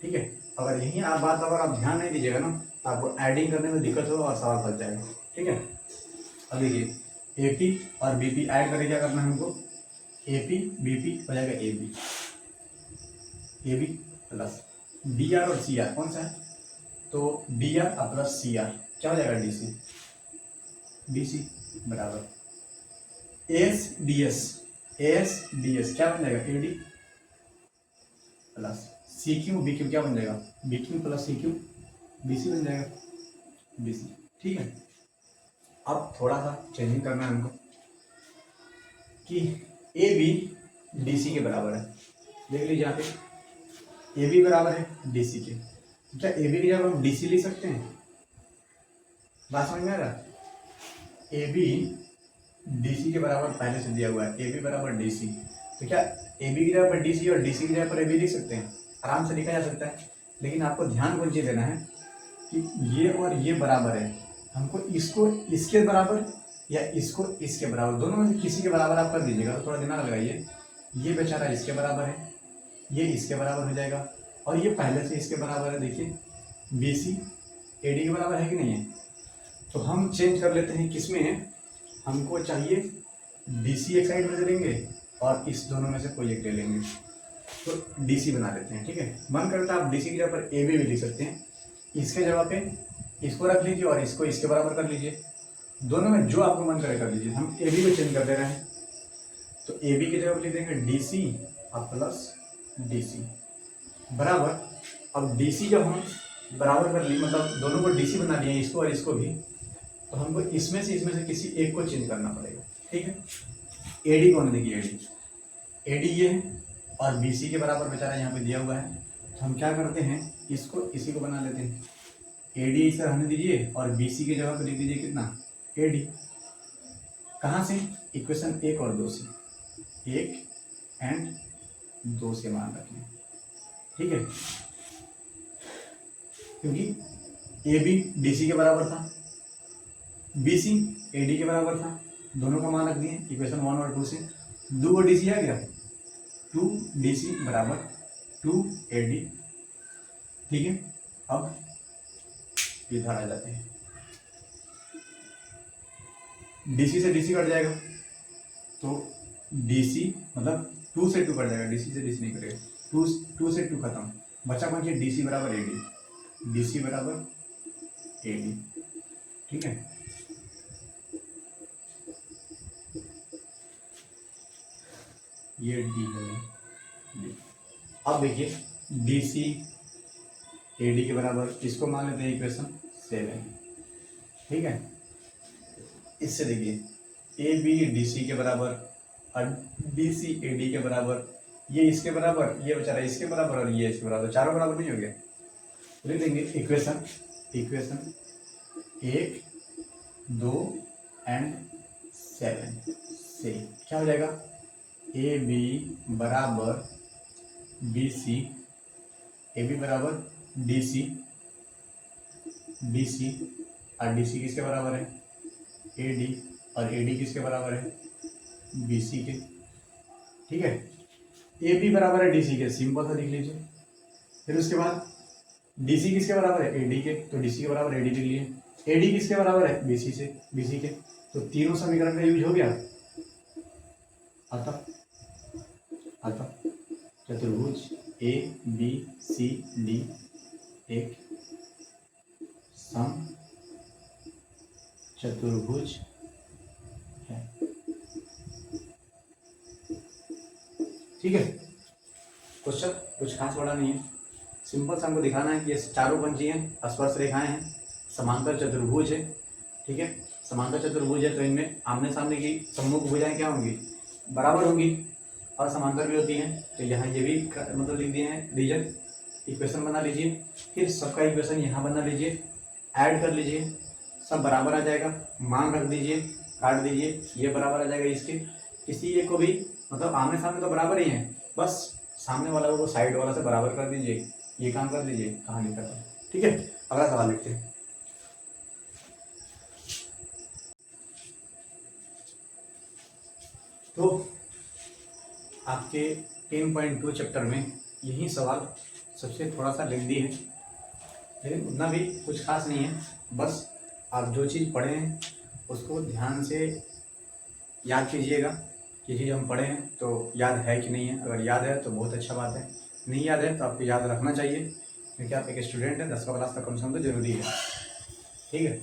ठीक है, अगर यही आप बात अगर आप ध्यान नहीं दीजिएगा ना, तो आपको एडिंग करने में दिक्कत होगा और सवाल फंस जाएगा। ठीक है, अब देखिए, ए पी और बी पी ऐड करके क्या करना है हमको, ए पी बी पी हो जाएगा A B plus D R और सी आर कौन सा है, तो D R plus C R क्या हो जाएगा, डी सी बराबर एस डी एस क्या बन जाएगा, A D plus C Q B Q क्या बन जाएगा, B Q plus C Q B C बन जाएगा, बी सी। ठीक है, अब थोड़ा सा चेंजिंग करना है हमको कि ए बी डी सी के बराबर है, देख लीजिए यहाँ पे ए बी बराबर है डी सी के, क्या ए बी की जगह हम डी सी लिख सकते हैं, बात समझ में आ रहा है, ए बी डी सी के बराबर पहले से दिया हुआ है, ए बी बराबर डी सी, तो क्या ए बी की जगह पर डी सी और डी सी की जगह पर ए बी लिख सकते हैं, आराम से लिखा जा सकता है, लेकिन आपको ध्यान कौन चीज देना है कि ये और ये बराबर है, हमको इसको इसके बराबर या इसको इसके बराबर, दोनों में से किसी के बराबर आप कर दीजिएगा, तो थोड़ा दिमाग लगाइए, ये बेचारा इसके बराबर है, ये इसके बराबर हो जाएगा, और ये पहले से इसके बराबर है, देखिए बी सी ए डी के बराबर है कि नहीं है, तो हम चेंज कर लेते हैं, किसमें हमको चाहिए डी सी एक साइड में ले लेंगे और इस दोनों में से कोई एक ले लेंगे, तो डी सी बना लेते हैं। ठीक है, मन करता है आप डी सी की जगह पर ए बी भी लिख सकते हैं, इसके जगह पे इसको रख लीजिए और इसको इसके बराबर कर लीजिए, दोनों में जो आपको मन करे कर लीजिए, हम ए बी को चेंज कर दे रहे हैं, तो ए बी की जगह पर लिख देंगे डी सी और प्लस डी सी बराबर, अब डी सी जब हम बराबर कर ली, मतलब दोनों को डी सी बना लिए इसको और इसको भी, तो हमको इसमें से किसी एक को चेंज करना पड़ेगा। ठीक है, एडी कौन है, देखिए एडी ये है और बीसी के बराबर बेचारा यहाँ पे दिया हुआ है। तो हम क्या करते हैं, इसको इसी को बना लेते हैं, एडी इसे रहने दीजिए और बीसी की जगह पे लिख दीजिए कितना, एडी। कहाँ से, इक्वेशन 1 और 2 से, 1 एंड 2 से मान रखें। ठीक है, क्योंकि ए बी डी सी के बराबर था, बी सी ए डी के बराबर था, दोनों का मान रख दिए इक्वेशन 1 और 2 से। 2 डी सी आ गया, 2 डी सी बराबर 2 ए डी। ठीक है, अब इधर आ जाते हैं, डीसी से डीसी कट जाएगा, तो डीसी मतलब 2 से 2 कट जाएगा, डीसी से डीसी नहीं कटेगा, 2 से 2 खत्म, बचा कौन चाहिए, डीसी बराबर एडी, डीसी बराबर एडी। ठीक है, ये डी है डी। अब देखिए डीसी एडी के बराबर, इसको मान लेते हैं इक्वेशन 7। ठीक है, इससे देखिए ए बी डी सी के बराबर और डी सी ए डी के बराबर, ये इसके बराबर, ये बेचारा इसके बराबर और ये इसके बराबर, चारों बराबर नहीं हो गया। तो लिख देंगे इक्वेशन 1, 2 एंड 7 से क्या हो जाएगा, ए बी बराबर बी सी, ए बी बराबर डी सी, डी सी और डी सी किसके बराबर है, ए डी, और ए डी किसके बराबर है, बी सी के। ठीक है, ए बी बराबर है डी सी के, सिंपल सा लिख लीजिए। फिर उसके बाद डी सी किसके बराबर है, ए डी के, तो डी सी के बराबर ए डी लिख लिए। ए डी किसके बराबर है, बी सी से, बी सी के, तो तीनों समीकरण का यूज हो गया। अतः चतुर्भुज ए बी सी डी एक सम चतुर्भुज है। ठीक है, क्वेश्चन कुछ खास बड़ा नहीं है, सिंपल सा हमको दिखाना है कि ये चारों पंक्ति हैं, स्पर्श रेखाएं हैं, समांतर चतुर्भुज है। ठीक है, समांतर चतुर्भुज है तो इनमें आमने सामने की सम्मुख भुजाएं क्या होंगी, बराबर होंगी और समांतर भी होती हैं। तो यहाँ ये भी मतलब लिख दिए हैं रीजन, इक्वेशन बना लीजिए, फिर सबका इक्वेशन यहाँ बना लीजिए, ऐड कर लीजिए, सब बराबर आ जाएगा, मान रख दीजिए, काट दीजिए, ये बराबर आ जाएगा इसके, किसी एक को भी मतलब आमने सामने तो बराबर ही है, बस सामने वाला को साइड वाला से बराबर कर दीजिए, ये काम कर दीजिए, कहानी खत्म। ठीक है, अगला सवाल लिखते हैं। तो आपके 10.2 चैप्टर में यही सवाल सबसे थोड़ा सा लेंदी है, लेकिन उतना भी कुछ खास नहीं है, बस आप जो चीज़ पढ़े हैं उसको ध्यान से याद कीजिएगा। ये चीज़ हम पढ़े हैं तो याद है कि नहीं है, अगर याद है तो बहुत अच्छा बात है, नहीं याद है तो आपको याद रखना चाहिए, क्योंकि आप एक स्टूडेंट हैं, 10वीं क्लास का कम से कम तो जरूरी है। ठीक है,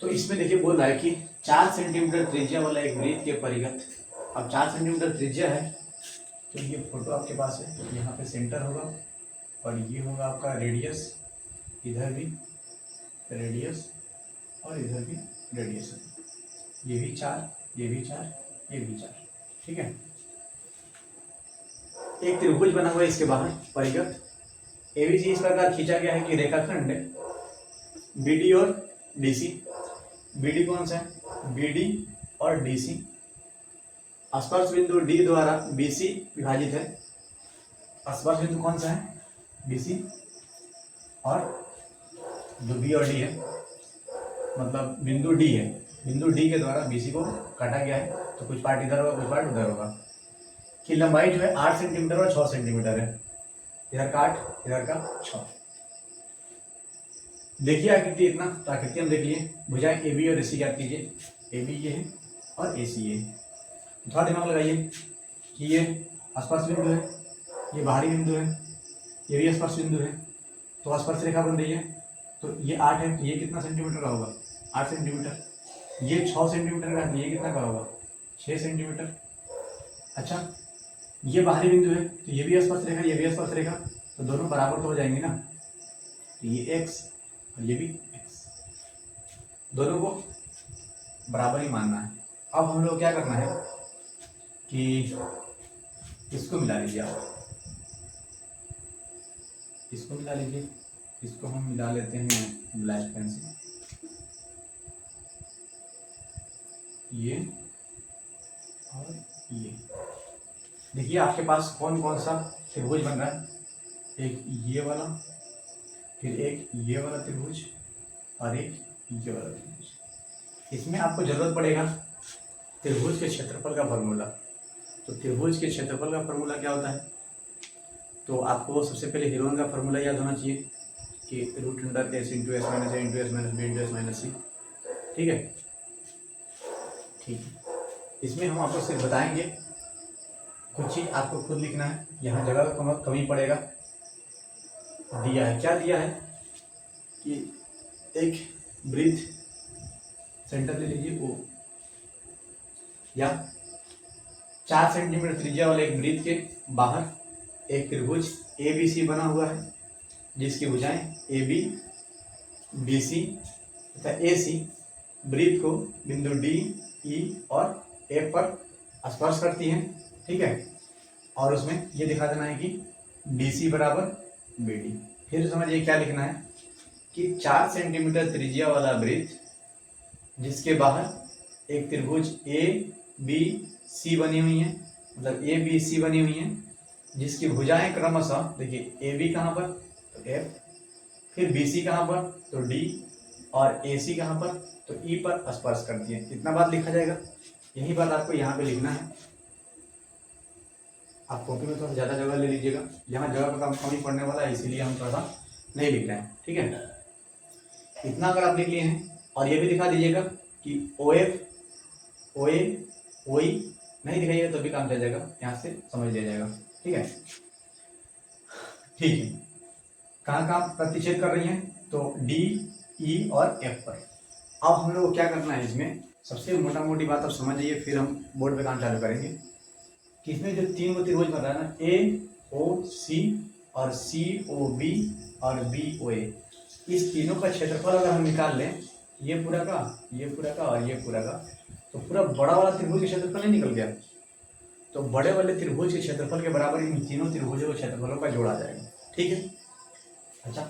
तो इसमें देखिए बोल रहा है कि 4 सेंटीमीटर त्रिज्या वाला एक वृत्त के परिघत, अब 4 सेंटीमीटर त्रिज्या है तो ये फोटो आपके पास है, यहाँ पे सेंटर होगा और ये होगा आपका रेडियस, इधर भी रेडियस और इधर भी रेडियस, ये भी 4, ये भी 4, ये भी 4। ठीक है, एक त्रिभुज बना हुआ है इसके बाहर परिघत, एबीसी इस प्रकार खींचा गया है कि रेखाखंड बीडी और डीसी, बीडी कौन सा है, बीडी और डीसी, स्पर्श बिंदु डी द्वारा बीसी विभाजित है, स्पर्श बिंदु कौन सा है, बीसी, और जो बी और डी है मतलब बिंदु डी है, बिंदु डी के द्वारा बीसी को काटा गया है, तो कुछ पार्ट इधर होगा, कुछ पार्ट उधर होगा, कि लंबाई जो है 8 सेंटीमीटर और 6 सेंटीमीटर है, इधर का 8 इधर का 6। देखिए आकृति इतना, तो आकृति हम देख लिए, भुजाएं ए बी और ए सी याद कीजिए, ए बी ये है और ए सी ये है। थोड़ा दिमाग लगाइए कि ये स्पर्श बिंदु है, ये बाहरी बिंदु है, ये भी स्पर्श बिंदु है, तो स्पर्श रेखा बन रही है, तो ये 8 है, तो ये कितना सेंटीमीटर का होगा, 8 सेंटीमीटर, ये 6 सेंटीमीटर का, ये कितना का होगा, 6 सेंटीमीटर। अच्छा, ये बाहरी बिंदु है, तो ये भी स्पर्श रेखा, ये भी स्पर्श रेखा, तो दोनों बराबर तो हो जाएंगे ना, तो ये x और ये भी x, दोनों को बराबर ही मानना है। अब हम लोग क्या करना है कि इसको मिला लीजिए आप, इसको मिला लीजिए, इसको हम मिला लेते हैं ब्लैक पेन से, ये और ये। देखिए आपके पास कौन कौन सा त्रिभुज बन रहा है, एक ये वाला, फिर एक ये वाला त्रिभुज और एक ये वाला त्रिभुज। इसमें आपको जरूरत पड़ेगा त्रिभुज के क्षेत्रफल का फॉर्मूला। तो त्रिभुज के क्षेत्रफल का फॉर्मूला क्या होता है, तो आपको सबसे पहले हीरोन का फॉर्मूला याद होना चाहिए कि root under S into S minus A into S minus B into S minus C. ठीक है, ठीक है। इसमें हम आपको सिर्फ बताएंगे, कुछ चीज आपको खुद लिखना है, यहाँ जगह का कमी पड़ेगा। दिया है, क्या दिया है कि एक वृत्त सेंटर ले लीजिए ओ, या 4 सेंटीमीटर त्रिज्या वाले एक वृत्त के बाहर एक त्रिभुज ए बी सी बना हुआ है, जिसकी भुजाएं ए बी, बी सी तथा ए सी वृत्त को बिंदु डी, ई और एफ पर स्पर्श करती हैं। ठीक है, और उसमें ये दिखा देना है कि डी सी बराबर बी डी। फिर समझिए क्या लिखना है कि 4 सेंटीमीटर त्रिज्या वाला वृत्त जिसके बाहर एक त्रिभुज ए बी सी बनी हुई है, मतलब ए बी सी बनी हुई है, जिसकी भुजाएं क्रमशः, देखिए ए बी कहाँ पर तो एफ, फिर बी सी कहाँ पर तो डी, और ए सी कहाँ पर तो ई पर स्पर्श करती है। इतना बात लिखा जाएगा, यही बात आपको यहाँ पे लिखना है। आप कॉपी में थोड़ा ज़्यादा जगह ले लीजिएगा, यहाँ जगह का कमी पड़ने वाला है, इसीलिए हम थोड़ा सा नहीं लिख रहे हैं। ठीक है, इतना अगर आप लिख लिए हैं, और ये भी दिखा दीजिएगा कि ओ एफ ओ ए ओ ई नहीं दिखाइएगा तो भी काम चल जाएगा, यहाँ से समझ लिया जाएगा। ठीक है, ठीक है। कहाँ कहाँ प्रतिच्छेद कर रही हैं तो डी, ई और एफ पर। अब हम लोग को क्या करना है, इसमें सबसे मोटा मोटी बात आप समझ जाइए, फिर हम बोर्ड पे काम चालू करेंगे कि इसमें जो 3 गो त्रिभुज बन रहा है ना, ए ओ सी और सी ओ बी और बी ओ ए, इस तीनों का क्षेत्रफल अगर हम निकाल लें, ये पूरा का, ये पूरा का और ये पूरा का, तो पूरा बड़ा वाला त्रिभुज का क्षेत्रफल नहीं निकल गया, तो बड़े वाले त्रिभुज के क्षेत्रफल के बराबर इन तीनों त्रिभुजों के क्षेत्रफलों का जोड़ आ जाएगा। ठीक है, अच्छा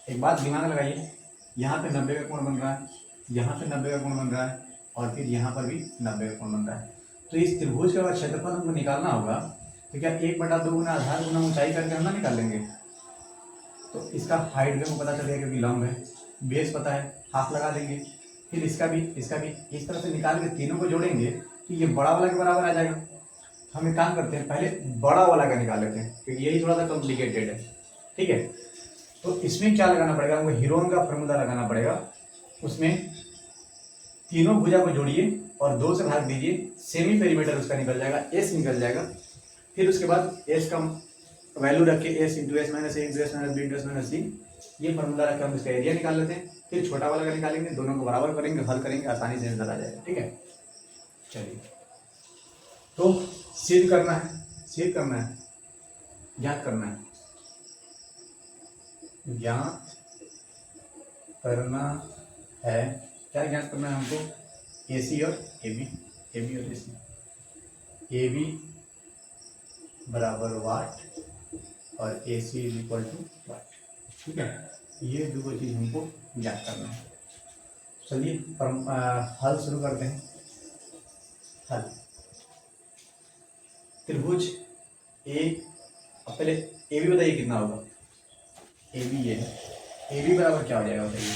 एक बात दिमाग लगाइए, यहाँ पे 90 का कोण बन रहा है, यहाँ पे 90 का कोण बन रहा है, और फिर यहाँ पर भी 90 का कोण बन रहा है। तो इस त्रिभुज का अगर क्षेत्रफल हमको निकालना होगा तो क्या 1/2 गुना आधार गुना ऊंचाई करके हम ना निकाल लेंगे। तो इसका हाइट भी हमको पता चलेगा क्योंकि लंब है, बेस पता है, हाफ लगा देंगे, फिर इसका भी इस तरह से निकाल के तीनों को जोड़ेंगे तो ये बड़ा वाला के बराबर आ जाएगा। हम एक काम करते हैं, पहले बड़ा वाला का निकाल लेते हैं क्योंकि यही थोड़ा सा कॉम्प्लिकेटेड है। ठीक है, तो इसमें क्या लगाना पड़ेगा, हमको हीरोन का फॉर्मूला लगाना पड़ेगा। उसमें तीनों भुजा को जोड़िए और 2 से भाग दीजिए, सेमी पेरीमीटर उसका निकल जाएगा, एस निकल जाएगा। फिर उसके बाद एस का वैल्यू रख के S into S minus A into S minus B into S minus C, ये फॉर्मूला रख के हम इसका एरिया निकाल लेते हैं। फिर छोटा वाला का निकालेंगे, दोनों को बराबर करेंगे, हल करेंगे, आसानी से आंसर आ जाएगा। ठीक है, चलिए तो सिद्ध करना है, सिद्ध करना है, ज्ञात करना है, ज्ञात करना है। क्या ज्ञात करना है हमको, ए सी और ए बी, ए बी और ए सी, ए बी बराबर वाट और ए सी इज इक्वल टू वाट। ठीक है, ये दो चीज हमको ज्ञात करना है। चलिए हल शुरू करते हैं। हल, त्रिभुज ए, अब पहले ए बी बताइए कितना होगा, ए बी ये है, ए बी बराबर क्या हो जाएगा बताइए,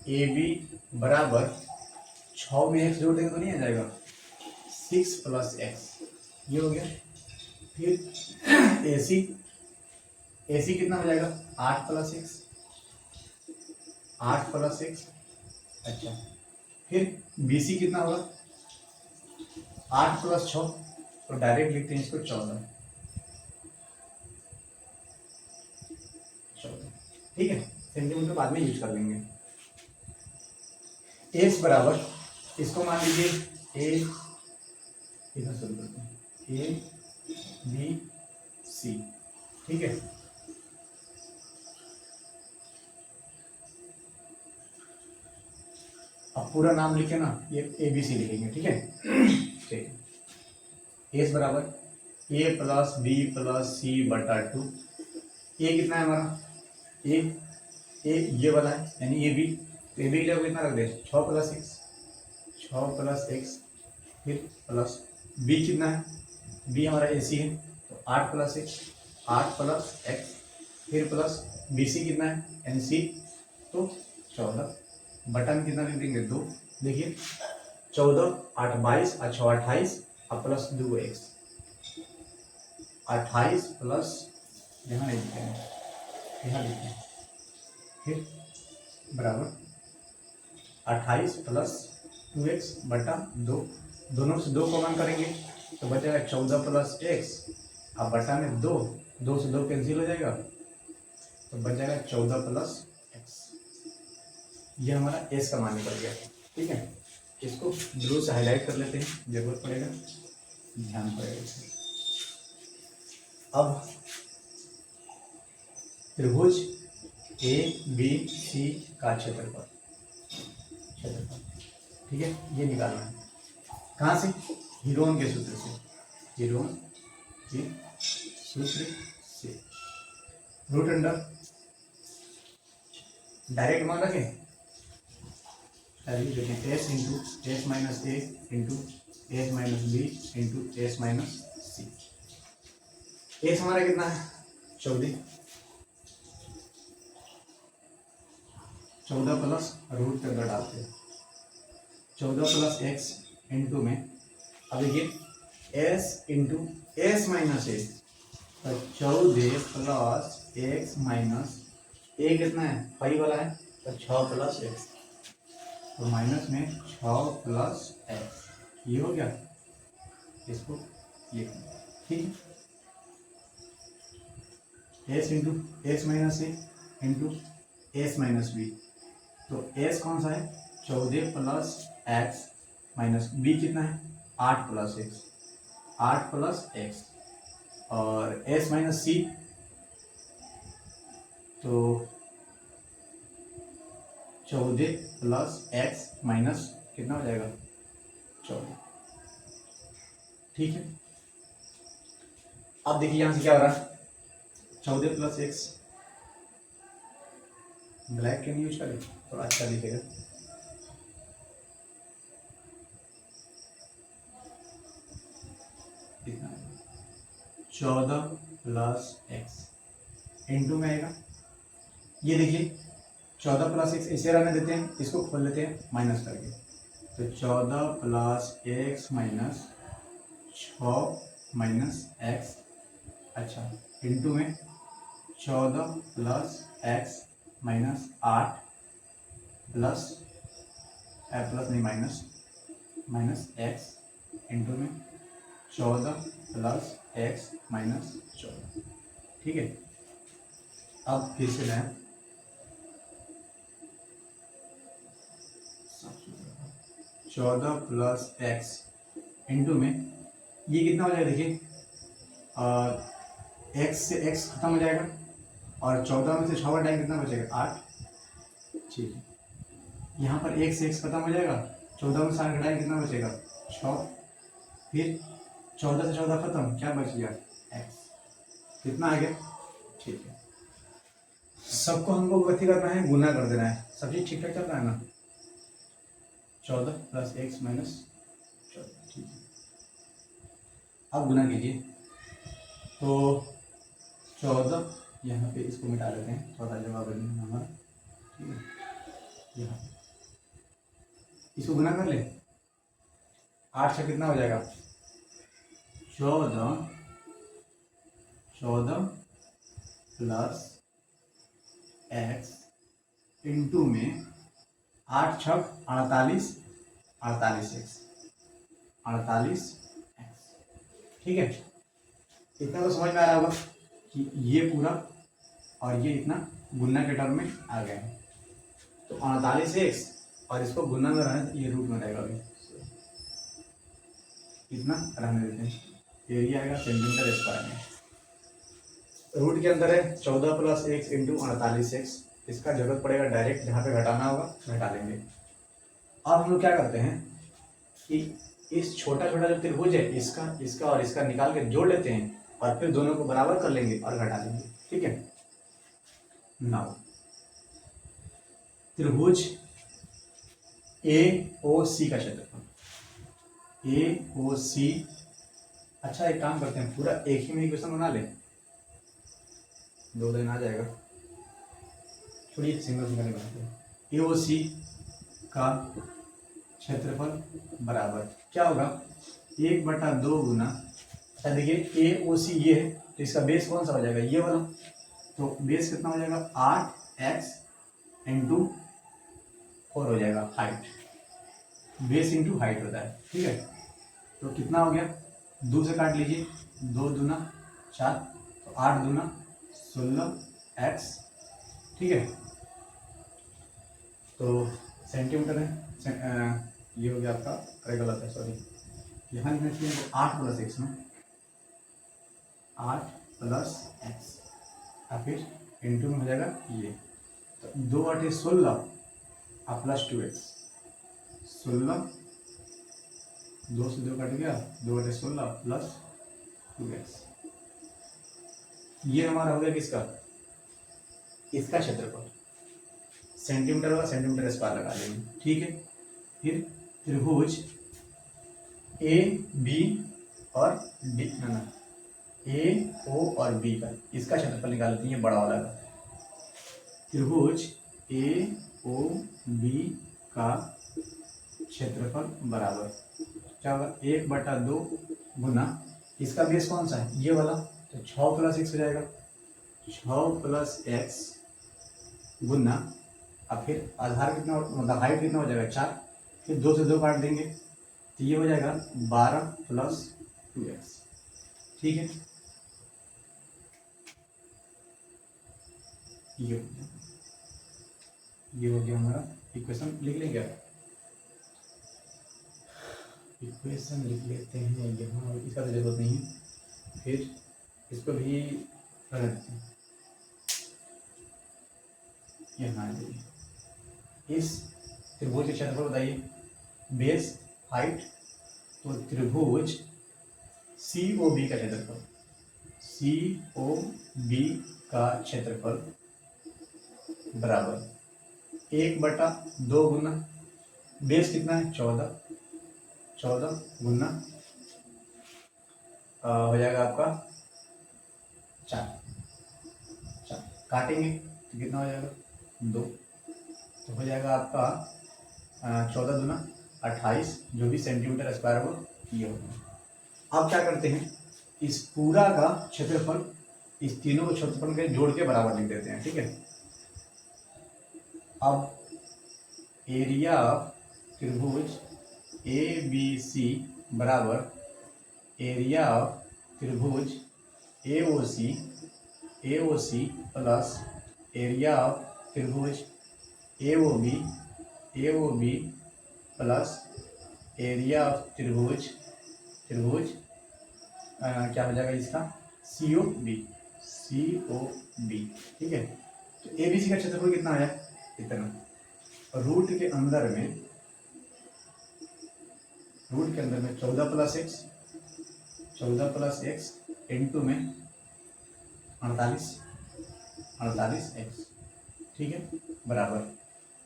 ए बी बराबर 6 में x जोड़ देंगे तो नहीं आ जाएगा, 6 प्लस एक्स, ये हो गया। फिर ए सी कितना हो जाएगा, 8 प्लस एक्स, 8 प्लस एक्स। अच्छा, फिर बी सी कितना होगा, 8 प्लस 6, तो डायरेक्ट लिखते हैं इसको 14। ठीक है, सेंटीमीटर बाद में यूज कर लेंगे। एस बराबर, इसको मान लीजिए ए, इधर शुरू करते हैं, ए बी सी। ठीक है, अब पूरा नाम लिखे ना, ये ABC लिखेंगे, ठीक है। ठीक है, एस बराबर A plus B plus C बटा 2। ए कितना है हमारा, ए ये वाला है यानी AB, तो AB के लिए कितना रख दे 6 प्लस एक्स, 6 प्लस एक्स, फिर प्लस B कितना है, B हमारा AC है तो 8 प्लस एक्स, 8 प्लस एक्स, फिर प्लस BC कितना है यानी C तो 14 बटा में कितना लिख देंगे 2। देखिए 14 8 22 और 6 28 और प्लस 2 एक्स, 28 प्लस यहाँ नहीं लिखेंगे, यहाँ लिखेंगे, फिर बराबर 28 प्लस 2x बटा 2, दोनों से 2 कॉमन करेंगे तो बचेगा 14 प्लस एक्स और बटा में 2, 2 से 2 कैंसिल हो जाएगा तो बच जाएगा 14 प्लस एक्स। ये हमारा एस का मान निकल गया, ठीक है। इसको ब्लू से हाईलाइट कर लेते हैं, जरूरत पड़ेगा, ध्यान पड़ेगा इसमें। अब त्रिभुज ABC का क्षेत्रफल, ठीक है, ये निकालना है। कहाँ से, हीरोन के सूत्र से, हीरोन के सूत्र से रूट अंडर डायरेक्ट मान रखें, S into S minus A into S minus B into S minus C. S हमारा कितना है 14, 14 प्लस रूट के अंदर डालते हैं 14 प्लस एक्स इंटू में, अब देखिए एस इंटू एस माइनस ए तो 14 प्लस एक्स माइनस ए कितना है 5 वाला है तो 6 प्लस एक्स, तो माइनस में 6 प्लस एक्स, ये हो गया, इसको ये, ठीक है। S into S minus A into S minus B, तो एस कौन सा है 14 प्लस एक्स माइनस बी कितना है 8 प्लस एक्स, 8 प्लस एक्स, और एस माइनस सी तो 14 प्लस एक्स माइनस कितना हो जाएगा 14, ठीक है। अब देखिए यहां से क्या हो रहा है 14 plus x, black can use करें थोड़ा अच्छा दिखेगा, कितना 14 प्लस एक्स इंटू में आएगा, ये देखिए 14 प्लस एक्स इसे रहने देते हैं, इसको खोल लेते हैं माइनस करके, तो 14 plus x minus 6 minus x, अच्छा इंटू में 14 plus x minus 8 plus plus नहीं माइनस माइनस एक्स इंटू में 14 प्लस एक्स माइनस 14, ठीक है। अब फिर से लें 14 प्लस एक्स इंटू में ये कितना हो जाएगा देखिए, एक्स से एक्स खत्म हो जाएगा और 14 में से 6 टाइम कितना बचेगा 8, ठीक है। यहाँ पर एक से एक्स खत्म हो जाएगा, 14 में से 8 टाइम कितना बचेगा 6, फिर 14 से 14 खत्म, क्या बच गया एक्स, कितना आ गया, ठीक है। सबको हमको गति करना है, गुना कर देना है, सब चीज ठीक ठाक चल रहा है ना, 14 प्लस एक्स माइनस 14, ठीक है। अब गुना कीजिए तो 14 यहाँ पे इसको मिटा लेते हैं, थोड़ा जवाब बनेगा हमारा, ठीक है। यहाँ इसको गुना कर ले, 8 से कितना हो जाएगा 14 प्लस एक्स इंटू में 8 छक 48, 48 एक्स, 48 एक्स, ठीक है। इतना तो समझ में आ रहा होगा कि ये पूरा और ये इतना गुना के टर्म में आ गया है, तो 48 एक्स और इसको गुना में रहने, ये रूट में रहेगा, अभी इतना रहने देते हैं, एरिया आएगा सेंटीमीटर स्क्वायर में, रूट के अंदर है 14 प्लस एक्स इंटू 48 एक्स, इसका जरूरत पड़ेगा डायरेक्ट, जहाँ पे घटाना होगा घटा लेंगे, अब हम लोग क्या करते हैं कि इस छोटा छोटा जो त्रिभुज है इसका और इसका निकाल के जोड़ लेते हैं और फिर दोनों को बराबर कर लेंगे और घटा देंगे। ठीक है, नाउ त्रिभुज AOC का क्षेत्रफल AOC। अच्छा एक काम करते हैं, पूरा एक ही में इक्वेशन बना ले, 2 दिन आ जाएगा। छोड़िए सिंगल सिंगल बनाते हैं। AOC का क्षेत्रफल बराबर क्या होगा, 1/2 गुना, अच्छा देखिए AOC ये है तो इसका बेस कौन सा हो जाएगा, ये वाला। तो बेस कितना हो जाएगा, 8x इंटू 4 हो जाएगा, हाइट, बेस इंटू हाइट होता है। ठीक है, तो कितना हो गया, 2 से काट लीजिए, 2 दूना 4, तो 8 दूना 16x। ठीक है, तो सेंटीमीटर है, ये हो गया आपका, अरे गलत है सॉरी, यहाँ लिखना चाहिए तो 8 + x में 8 + x और फिर इंटू में हो जाएगा ये, तो 2 × 8 = 16 और प्लस 2x, 16, 2 से 2 कट गया, 2 × 8 = 16 प्लस 2x। ये हमारा हो गया किसका, इसका क्षेत्रफल। सेंटीमीटर वाला सेंटीमीटर स्क्वायर लगा लेंगे। ठीक है, फिर त्रिभुज AB और D ना AO और B का इसका क्षेत्रफल निकाल लेते हैं, ये बड़ा वाला का। त्रिभुज AOB का क्षेत्रफल बराबर क्या होगा, 1/2 गुना, इसका बेस कौन सा है, ये वाला, तो 6 + x हो जाएगा, 6 + x गुना, अब फिर आधार कितना मतलब हाइट कितना हो जाएगा 4, फिर 2 से 2 काट देंगे तो ये हो जाएगा 12 + 2x। ठीक है, ये हो गया हमारा इक्वेशन। लिख लेंगे क्या, इक्वेशन लिख लेते हैं यहाँ, इसका तो जरूरत नहीं है, फिर इसको भी रख देते हैं यहाँ। इस त्रिभुज के क्षेत्रफल बताइए, बेस हाइट, तो त्रिभुज COB का क्षेत्रफल, COB का क्षेत्रफल बराबर 1/2 गुना, बेस कितना है 14 गुना हो जाएगा आपका 4 काटेंगे तो कितना हो जाएगा 2, तो हो जाएगा आपका 14 दूना 28, जो भी सेंटीमीटर स्क्वायर हो ये होगा। अब क्या करते हैं, इस पूरा का क्षेत्रफल इस तीनों को क्षेत्रफल के जोड़ के बराबर लिख देते हैं। ठीक है, अब एरिया ऑफ त्रिभुज ABC बराबर एरिया ऑफ त्रिभुज AOC प्लस एरिया ऑफ त्रिभुज AOB प्लस एरिया ऑफ त्रिभुज क्या हो जाएगा इसका COB। ठीक है, तो ABC का क्षेत्रफल कितना आया, इतना, रूट के अंदर में 14 + x इंटू में 48x। ठीक है, बराबर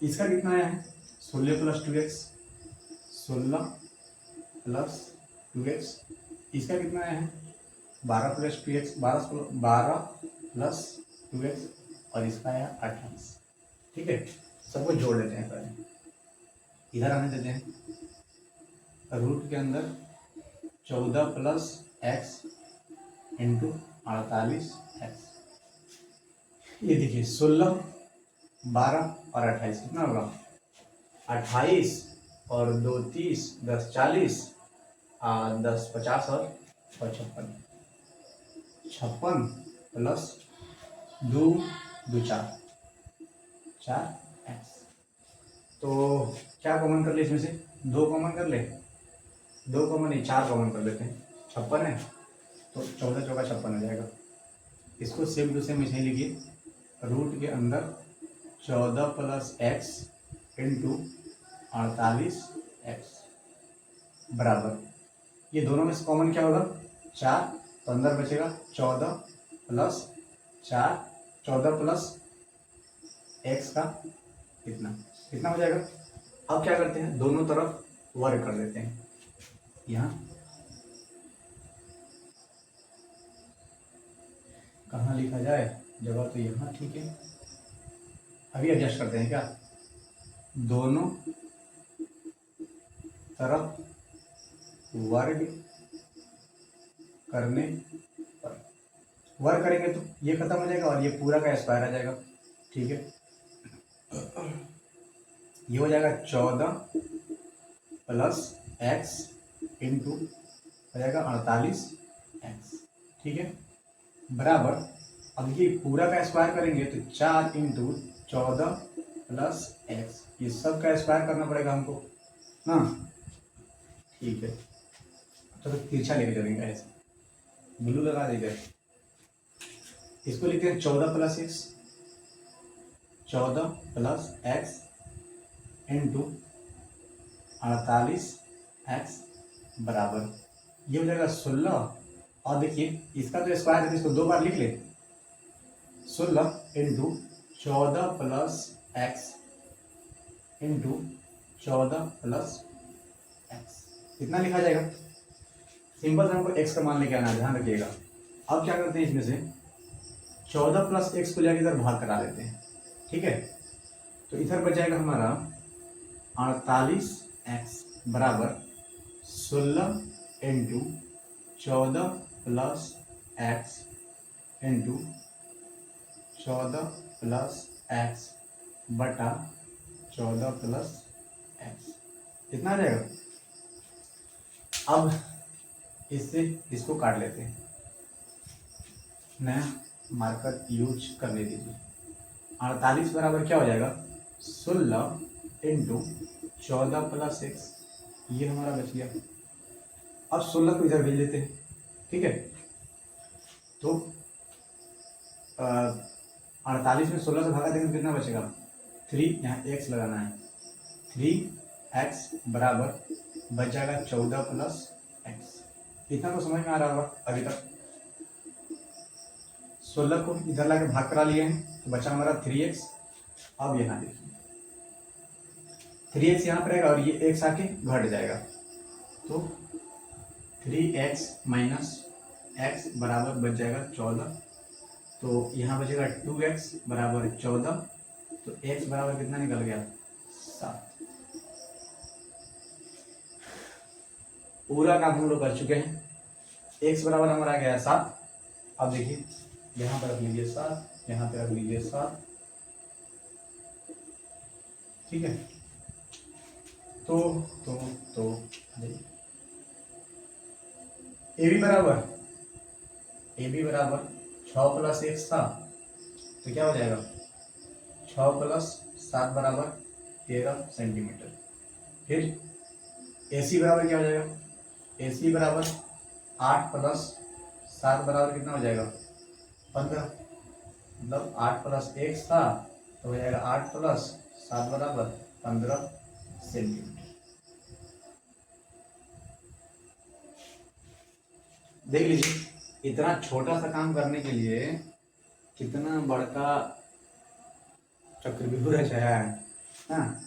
इसका कितना आया है 16 + 2x, 16 + 2x, इसका कितना आया है 12 + 2x, 12 + 2x, और इसका आया 28। ठीक है, सबको जोड़ लेते हैं, पहले इधर आने देते हैं, रूट के अंदर 14 + x इंटू 48x, ये देखिए 16, 12 और 28 कितना होगा 28 और 2 30, 10 40, 10 50 और 56, 56 प्लस 2 2 4x। तो क्या कॉमन कर ले इसमें से, 2 कॉमन कर ले, 2 कॉमन नहीं 4 कॉमन कर लेते हैं, 56 है तो 14 चौका 56 हो जाएगा। इसको सेम टू सेम इसे लिखिए, रूट के अंदर 14 + x इंटू 48x बराबर, ये दोनों में से कॉमन क्या होगा 4, तो अंदर बचेगा 14 प्लस 4, 14 प्लस x का कितना हो जाएगा। अब क्या करते हैं, दोनों तरफ वर्ग कर देते हैं। यहाँ कहाँ लिखा जाए, जगह तो यहाँ ठीक है, अभी एडजस्ट करते हैं क्या, दोनों तरफ वर्ग करने पर, वर्ग करेंगे तो ये खत्म हो जाएगा और ये पूरा का स्क्वायर आ जाएगा। ठीक है, ये हो जाएगा 14 प्लस x इंटू हो जाएगा 48x। ठीक है, बराबर, अब ये पूरा का स्क्वायर करेंगे तो 4 इंटू 14 प्लस x, ये सब का स्क्वायर करना पड़ेगा हमको ना। ठीक है, तो तिरछा लेके चलेंगे, ऐसे ब्लू लगा देंगे, इसको लिखते हैं 14 plus x, 14 plus x into 48x बराबर, ये हो जाएगा 16। और देखिए इसका जो स्क्वायर है इसको 2 बार लिख ले, 16 into 14 plus x into 14 plus x, कितना लिखा जाएगा। सिंपल से हमको x का मान लेके आना है, ध्यान रखिएगा। अब क्या करते हैं, इसमें से 14 प्लस x को जाके इधर भाग करा लेते हैं। ठीक है, तो इधर बच जाएगा हमारा 48x बराबर 16 into 14 plus x into 14 plus x बटा 14 प्लस x, कितना आ जाएगा। अब इससे इसको काट लेते हैं, नया मार्कर यूज करने दीजिए। 48 बराबर क्या हो जाएगा 16 इंटू 14 प्लस x, ये हमारा बच गया। अब 16 को इधर भेज देते हैं। ठीक है, तो 48 में 16 से भागा देंगे तो कितना बचेगा 3, यहाँ x लगाना है, 3x बराबर बच जाएगा 14 प्लस x। इतना तो समझ में आ रहा होगा अभी तक। 16 को इधर लाके भाग करा लिए हैं तो बचा हमारा 3x। अब यहाँ देखिए 3x यहाँ पर रहेगा और ये x आके घट जाएगा, तो 3x माइनस x बराबर बच जाएगा 14, तो यहाँ बचेगा 2x बराबर 14, तो x बराबर कितना निकल गया 7। पूरा काम हम लोग कर चुके हैं, x बराबर हमारा आ गया 7। अब देखिए यहाँ पर रख लीजिए 7, यहाँ पे रख लीजिए 7। ठीक है, तो ए बी बराबर 6 प्लस 1 था, तो क्या हो जाएगा 6 प्लस 7 बराबर 13 सेंटीमीटर। फिर ए सी बराबर क्या हो जाएगा, ए सी बराबर 8 प्लस 7 बराबर कितना हो जाएगा 15, मतलब 8 प्लस 1 था तो हो जाएगा 8 प्लस 7 बराबर 15 सेंटीमीटर। देख लीजिए इतना छोटा सा काम करने के लिए कितना बड़का चक्रव्यूह रचाया है। हाँ,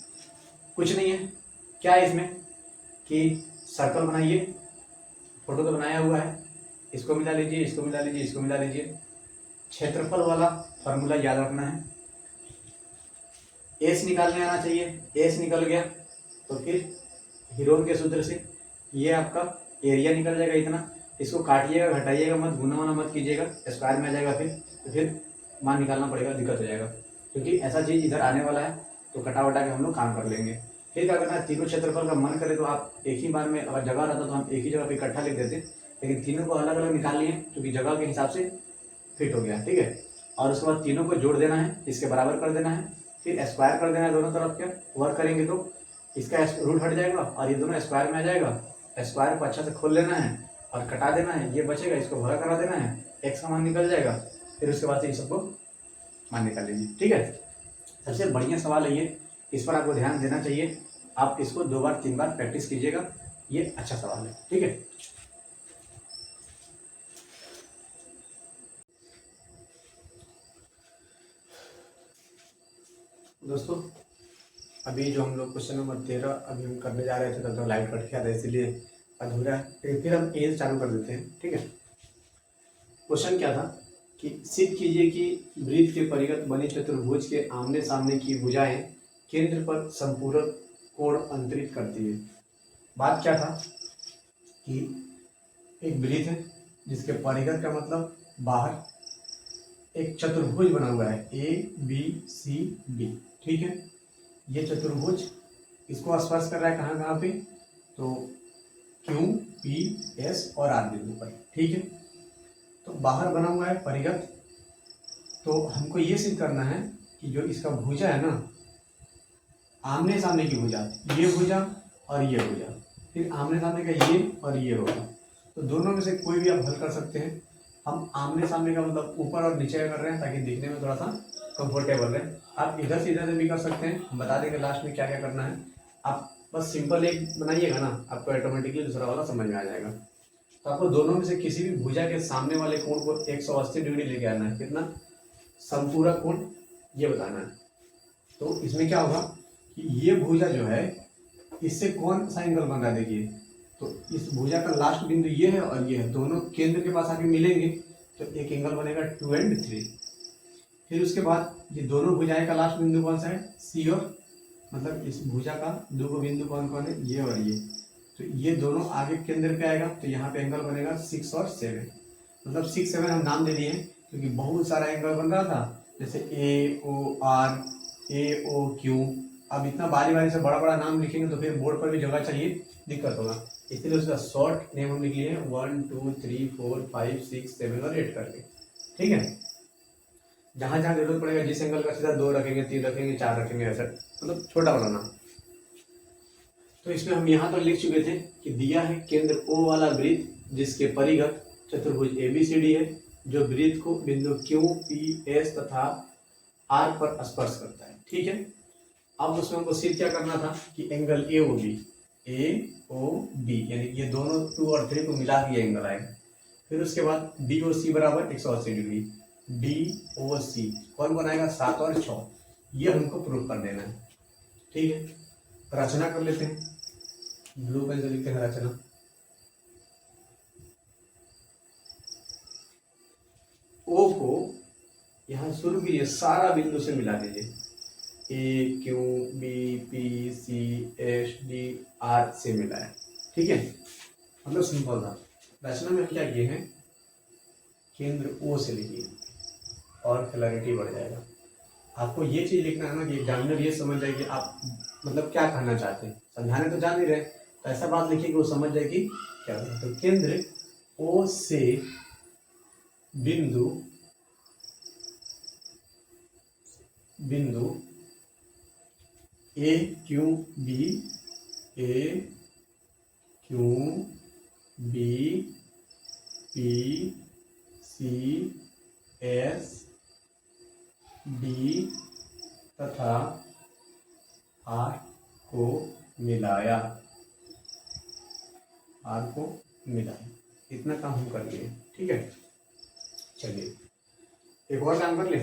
कुछ नहीं है, क्या है इसमें कि सर्कल बनाइए, फोटो तो बनाया हुआ है, इसको मिला लीजिए, इसको मिला लीजिए, इसको मिला लीजिए। क्षेत्रफल वाला फॉर्मूला याद रखना है, एस निकालने आना चाहिए। एस निकल गया तो फिर हीरोन के सूत्र से ये आपका एरिया निकल जाएगा इतना। इसको काटिएगा, घटाइएगा मत, गुना वुना मत कीजिएगा, स्क्वायर में आ जाएगा फिर मान निकालना पड़ेगा, दिक्कत हो जाएगा, क्योंकि ऐसा चीज इधर आने वाला है तो कटा वटा के हम लोग काम कर लेंगे। फिर क्या करना है, तीनों क्षेत्रफल का मन करे तो आप एक ही बार में, अगर जगह रहता तो हम एक ही जगह पे इकट्ठा लिख देते, लेकिन तीनों को अलग अलग निकाल लिए क्योंकि जगह के हिसाब से फिट हो गया। ठीक है, और उसके बाद तीनों को जोड़ देना है, इसके बराबर कर देना है, फिर स्क्वायर कर देना है दोनों तरफ के। वर्क करेंगे तो इसका रूट हट जाएगा और ये दोनों स्क्वायर में आ जाएगा। स्क्वायर को अच्छा से खोल लेना है और कटा देना है, ये बचेगा, इसको भरा करा देना है, एक्स का मान निकल जाएगा। फिर उसके बाद से ये सबको मान निकाल लीजिए। ठीक है, सबसे बढ़िया सवाल है ये, इस पर आपको ध्यान देना चाहिए। आप इसको 2 बार 3 बार प्रैक्टिस कीजिएगा, ये अच्छा सवाल है। ठीक है, दोस्तों अभी जो हम लोग क्वेश्चन नंबर 13 अभी हम करने जा रहे थे तब तो लाइट कट गया था, इसलिए अधूरा है। फिर हम ए चालू कर देते हैं। ठीक है, क्वेश्चन क्या था कि सिद्ध कीजिए कि वृत्त के परिगत बनी चतुर्भुज के आमने सामने की भुजाएं केंद्र पर संपूरक कोण अंतरित करती है। बात क्या था कि एक वृत्त है जिसके परिगत का मतलब बाहर एक चतुर्भुज बना हुआ है ए बी सी डी। ठीक है, ये चतुर्भुज इसको स्पर्श कर रहा है कहाँ कहाँ पे, तो क्यू पी एस और आर बिंदु पर। ठीक है, तो बाहर बना हुआ है परिगत, तो हमको ये सिद्ध करना है कि जो इसका भुजा है ना, आमने सामने की भुजा, ये भुजा और ये भुजा, फिर आमने सामने का ये और ये होगा, तो दोनों में से कोई भी आप हल कर सकते हैं। हम आमने सामने का मतलब ऊपर और नीचे कर रहे हैं ताकि दिखने में थोड़ा सा कंफर्टेबल रहे। आप इधर से इधर से भी कर सकते हैं, हम बता देंगे लास्ट में क्या क्या करना है। आप बस सिंपल एक बनाइएगा ना, आपको ऑटोमेटिकली दूसरा वाला समझ में आ जाएगा। तो आपको दोनों में से किसी भी भुजा के सामने वाले कोण को 180 डिग्री लेके आना है। कितना? संपूरक कोण ये बताना है। तो इसमें क्या होगा कि ये भुजा जो है इससे कौन सा एंगल बन रहा है, देखिए तो इस भुजा का लास्ट बिंदु ये है और ये है, दोनों केंद्र के पास आके मिलेंगे तो एक एंगल बनेगा 2 और 3। फिर उसके बाद ये दोनों भुजाएं का लास्ट बिंदु कौन सा है, सी और, मतलब इस भुजा का दो बिंदु कौन कौन है, ये और ये, तो ये दोनों आगे केंद्र पे आएगा तो यहाँ पे एंगल बनेगा 6 और 7। मतलब 6 7 हम नाम दे दिए हैं क्योंकि बहुत सारा एंगल बन रहा था, जैसे ए O are, A O Q. अब इतना बारी बारी से बड़ा बड़ा नाम लिखेंगे तो फिर बोर्ड पर भी जगह चाहिए, दिक्कत होगा, इसलिए उसका शॉर्ट नेम हम लिख लिए हैं 1 2 3 4 5 6 7 और 8 करके। ठीक है, जहाँ जहाँ जरूरत पड़ेगा जिस एंगल का सीधा 2 रखेंगे, 3 रखेंगे, 4 रखेंगे, ऐसा मतलब छोटा बड़ा नाम। तो इसमें हम यहाँ पर लिख चुके थे कि दिया है केंद्र O वाला वृत्त जिसके परिगत चतुर्भुज ABCD है, जो वृत्त को बिंदु Q, P, S तथा R पर स्पर्श करता है। ठीक है, अब उसमें हमको सिर्फ क्या करना था कि एंगल AOB यानी ये दोनों 2 और 3 को मिला के एंगल आएगा। फिर उसके बाद DOC बराबर 180 डिग्री, DOC कौन बनाएगा, 7 और 6, ये हमको प्रूफ कर देना है। ठीक है, रचना कर लेते हैं, ब्लू पेन से लिखते हैं रचना। ओ को यहाँ शुरू कीजिए, सारा बिंदु से मिला दीजिए, A Q B P C S D R से मिला है। ठीक है, मतलब सिंपल था। रचना में हम क्या किए हैं, केंद्र ओ से लिखिए और क्लैरिटी बढ़ जाएगा। आपको ये चीज लिखना है ना कि एग्जामिनर ये समझ जाए कि आप मतलब क्या कहना चाहते हैं, समझाने तो जान ही रहे, तो ऐसा बात लिखिए कि वो समझ जाए कि क्या है। तो केंद्र ओ से बिंदु A Q B P C S D तथा आर को मिलाया, इतना काम हम कर लिए। ठीक है, चलिए एक और काम कर ले,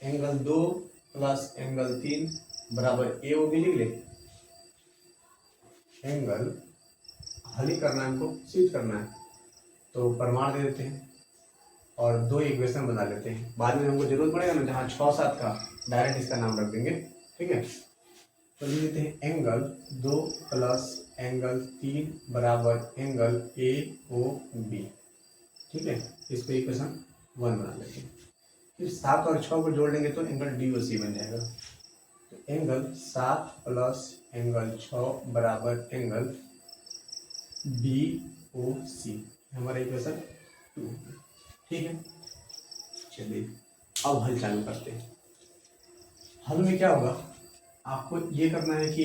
एंगल 2 प्लस एंगल 3 बराबर AOB लिख ले। एंगल हल ही करना है, हमको सिद्ध करना है, तो प्रमाण दे देते हैं और 2 इक्वेशन बना लेते हैं। बाद में हमको जरूरत पड़ेगा ना, जहाँ 6 7 का डायरेक्ट इसका नाम रख देंगे। ठीक है, तो लिख देते हैं एंगल 2 प्लस एंगल 3 बराबर एंगल AOB। ठीक है, इसको इक्वेशन 1 बना लेते हैं। फिर 7 और 6 को जोड़ लेंगे तो एंगल DOC बन जाएगा। तो एंगल 7 प्लस एंगल 6 बराबर एंगल DOC, हमारा इक्वेशन 2। ठीक है, चलिए अब हल चालू करते हैं। हल में क्या होगा, आपको ये करना है कि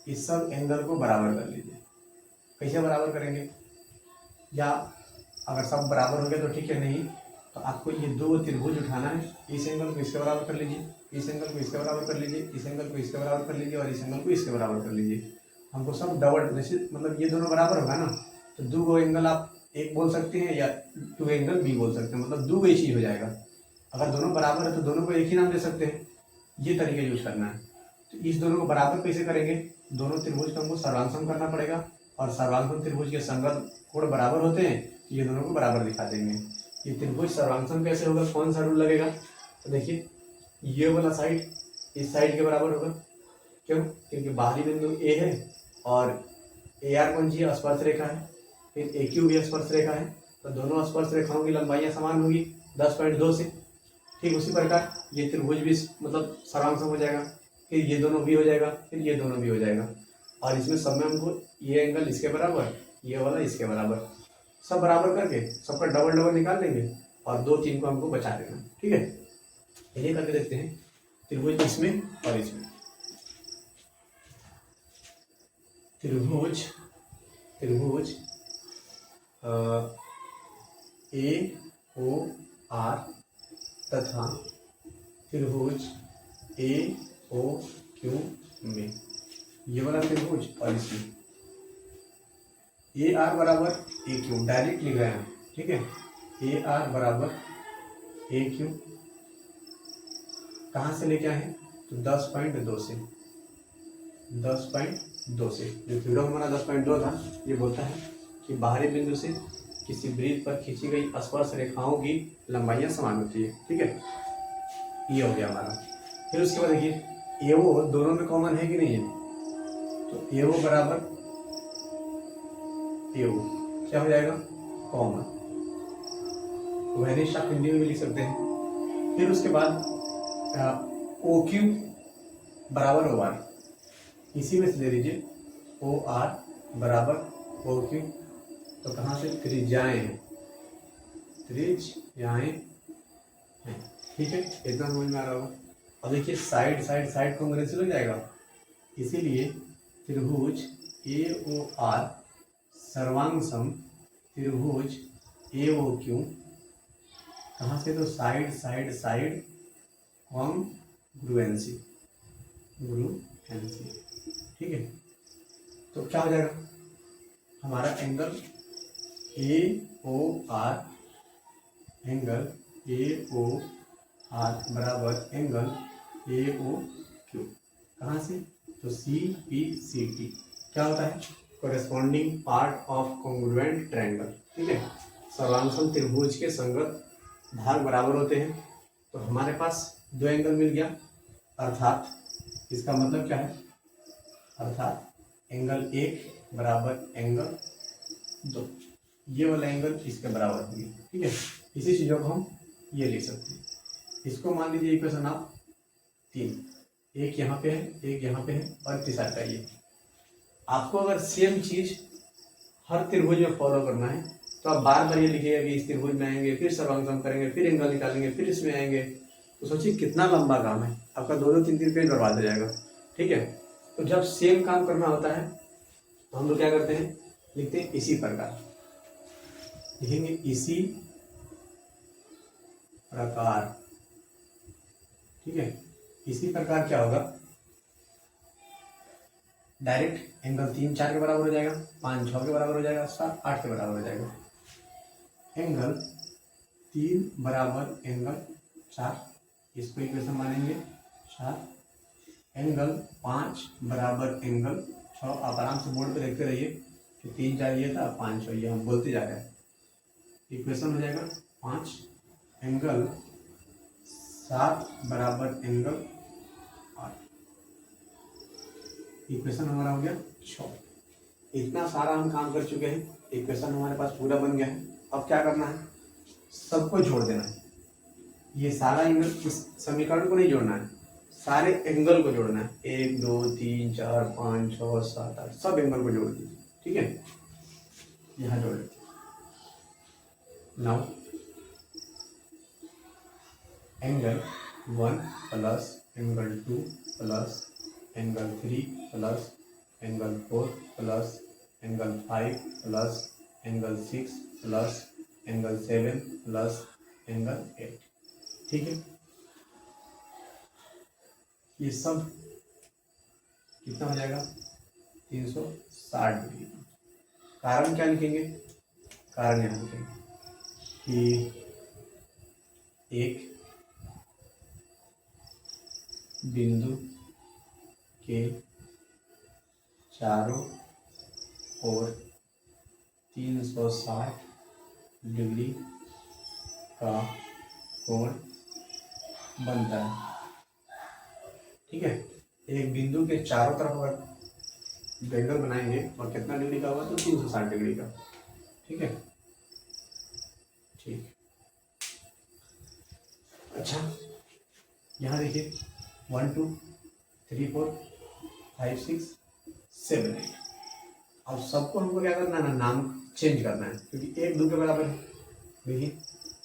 इस सब एंगल को बराबर कर लीजिए। कैसे बराबर करेंगे, या अगर सब बराबर हो गया तो ठीक है, नहीं तो आपको ये 2 त्रिभुज उठाना है, इस एंगल को इसके बराबर कर लीजिए इस एंगल को इसके बराबर कर लीजिए, इस एंगल को इसके बराबर कर लीजिए और इस एंगल को इसके बराबर कर लीजिए। हमको सब डबल, जैसे मतलब ये दोनों बराबर होगा ना तो दो एंगल आप एक बोल सकते हैं या टू एंगल बी बोल सकते हैं, मतलब दो एक ही हो जाएगा। अगर दोनों बराबर है तो दोनों को एक ही नाम दे सकते हैं, ये तरीका यूज करना है। तो इस दोनों को बराबर कैसे करेंगे, दोनों त्रिभुज का हमको सर्वांशम करना पड़ेगा और सर्वांशम त्रिभुज के संगत कोण बराबर होते हैं, ये दोनों को बराबर दिखा देंगे। ये त्रिभुज सर्वांशम कैसे होगा, कौन सा रूल लगेगा, तो देखिए ये वाला साइड इस साइड के बराबर होगा, क्यों, क्योंकि बाहरी बिंदु ए है और ए आर कौन सी है, स्पर्श रेखा है, फिर ए क्यू भी स्पर्श रेखा है, तो दोनों स्पर्श रेखाओं की लंबाइयां समान होगी 10.2 से। ठीक उसी प्रकार ये त्रिभुज भी मतलब सर्वांशम हो जाएगा, फिर ये दोनों भी हो जाएगा, फिर ये दोनों भी हो जाएगा, और इसमें सब में हमको ये एंगल इसके बराबर, ये वाला इसके बराबर, सब बराबर करके सबका डबल डबल निकाल लेंगे और 2-3 को हमको बचा देना। ठीक है, ये करके देखते हैं त्रिभुज इसमें और इसमें। त्रिभुज ए ओ आर तथा त्रिभुज ए ओ क्यू में, ये वाला त्रिभुज और इसमें ए आर बराबर ए क्यू डायरेक्ट लिख रहे हैं। ठीक है, ए आर बराबर ए क्यू कहाँ से लेके आए हैं, तो 10.2 से, 10.2 से, जो थ्योरम हमारा 10.2 था, ये बोलता है कि बाहरी बिंदु से किसी वृत्त पर खींची गई स्पर्श रेखाओं की लंबाइयां समान होती है। ठीक है, ये हो गया हमारा। फिर उसके बाद देखिए एओ दोनों में कॉमन है कि नहीं है, तो एओ बराबर एओ क्या हो जाएगा, कॉमन, वैनिश आप हिंदी में भी लिख सकते हैं। फिर उसके बाद ओ क्यू बराबर ओ आर, इसी में से ले लीजिए ओ आर बराबर ओ क्यू, तो कहाँ से, त्रिज्याएं हैं, त्रिज्याएं हैं। ठीक है, इतना समझ में आ रहा होगा। अब देखिए साइड साइड साइड को कैंसिल हो जाएगा, इसीलिए त्रिभुज ए ओ आर सर्वांगसम त्रिभुज ए ओ क्यू, कहाँ से, तो साइड साइड साइड कॉन्ग्रुएंसी, ग्रुएंसी। ठीक है, तो क्या हो जाएगा, हमारा angle A O R, angle A O R बराबर एंगल ए ओ क्यू, कहाँ से, तो सी पी सी टी क्या होता है, corresponding part of congruent triangle. ठीक है, सर्वांशम त्रिभुज के संगत भाग बराबर होते हैं, तो हमारे पास दो एंगल मिल गया, अर्थात इसका मतलब क्या है, अर्थात एंगल 1 बराबर एंगल 2, ये वाला एंगल इसके बराबर होगी। ठीक है, इसी चीज़ों को हम ये लिख सकते हैं। इसको मान लीजिए इक्वेशन आप 3, एक यहाँ पे है, एक यहाँ पे है और तीसरा चाहिए। आपको अगर सेम चीज हर त्रिभुज में फॉलो करना है तो आप बार बार ये लिखिएगा कि इस त्रिभुज में आएंगे, फिर सर्वांगसम करेंगे, फिर एंगल निकालेंगे, फिर इसमें आएंगे, तो सोचिए कितना लंबा काम है, आपका 2-3 पेज बर्बाद हो जाएगा। ठीक है, तो जब सेम काम करना होता है तो हम लोग क्या करते हैं, लिखते हैं इसी प्रकार, लिखेंगे इसी प्रकार। ठीक है, इसी प्रकार क्या होगा, डायरेक्ट एंगल 3-4 के बराबर हो जाएगा, 5-6 के बराबर हो जाएगा, 7-8 के बराबर हो जाएगा। एंगल 3 बराबर एंगल 4, इसको इक्वेशन मानेंगे 4। एंगल 5 बराबर एंगल 6, आप आराम से बोर्ड पे देखते रहिए कि 3-4 ये था, 5-6 ये, हम बोलते जा रहे हैं। इक्वेशन हो जाएगा 5, एंगल 7 बराबर एंगल 8, इक्वेशन हमारा हो गया 6। इतना सारा हम काम कर चुके हैं, इक्वेशन हमारे पास पूरा बन गया है। अब क्या करना है, सबको जोड़ देना है। ये सारा एंगल, इस समीकरण को नहीं जोड़ना है, सारे एंगल को जोड़ना है, 1 2 3 4 5 6 7 8 सब एंगल को जोड़ दीजिए। ठीक है, यहाँ जोड़ लेते now angle 1 plus angle 2 plus angle 3 plus angle 4 plus angle 5 plus angle 6 plus angle 7 plus angle 8। ठीक है, ये सब कितना हो जाएगा 360 डिग्री। कारण क्या लिखेंगे, कारण यहाँ लिखेंगे कि एक बिंदु के चारों ओर 360 डिग्री का कोण बनता है। ठीक है, एक बिंदु के चारों तरफ अगर एंगल बनाएंगे और कितना डिग्री का होगा तो 360 डिग्री का। ठीक है, ठीक। अच्छा, यहाँ देखिए 1 2 3 4 5 6 7 8। अब सबको हमको क्या करना है ना, नाम चेंज करना है, क्योंकि एक दो के बराबर है। देखिए,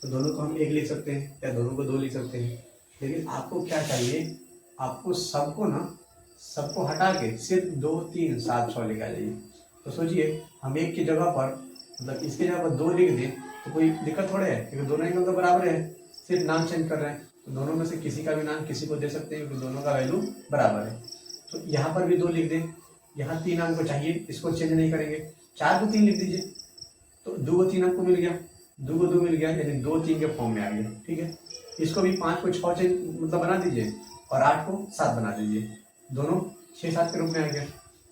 तो दोनों को हम एक लिख सकते हैं या दोनों को दो लिख सकते हैं, लेकिन आपको क्या चाहिए, आपको सबको ना, सबको हटा के सिर्फ 2 3 7 6 लिखा जाइए। तो सोचिए, हम एक की जगह पर, मतलब इसके जगह पर 2 लिख दें तो कोई दिक्कत थोड़े है, क्योंकि दोनों एंगल तो बराबर है, सिर्फ नाम चेंज कर रहे हैं। तो दोनों में से किसी का भी नाम किसी को दे सकते हैं, क्योंकि दोनों का वैल्यू बराबर है। तो यहाँ पर भी 2 लिख दें, यहाँ 3 अंक को चाहिए, इसको चेंज नहीं करेंगे, 4 को 3 लिख दीजिए, तो 2 को 3 अंक को मिल गया, 2 को 2 मिल गया, यानी 2 3 के फॉर्म में आ गया। ठीक है, इसको भी 5 को 6 चेंज मतलब बना दीजिए और 8 को 7 बना दीजिए, दोनों 6 7 के रूप में आ गया।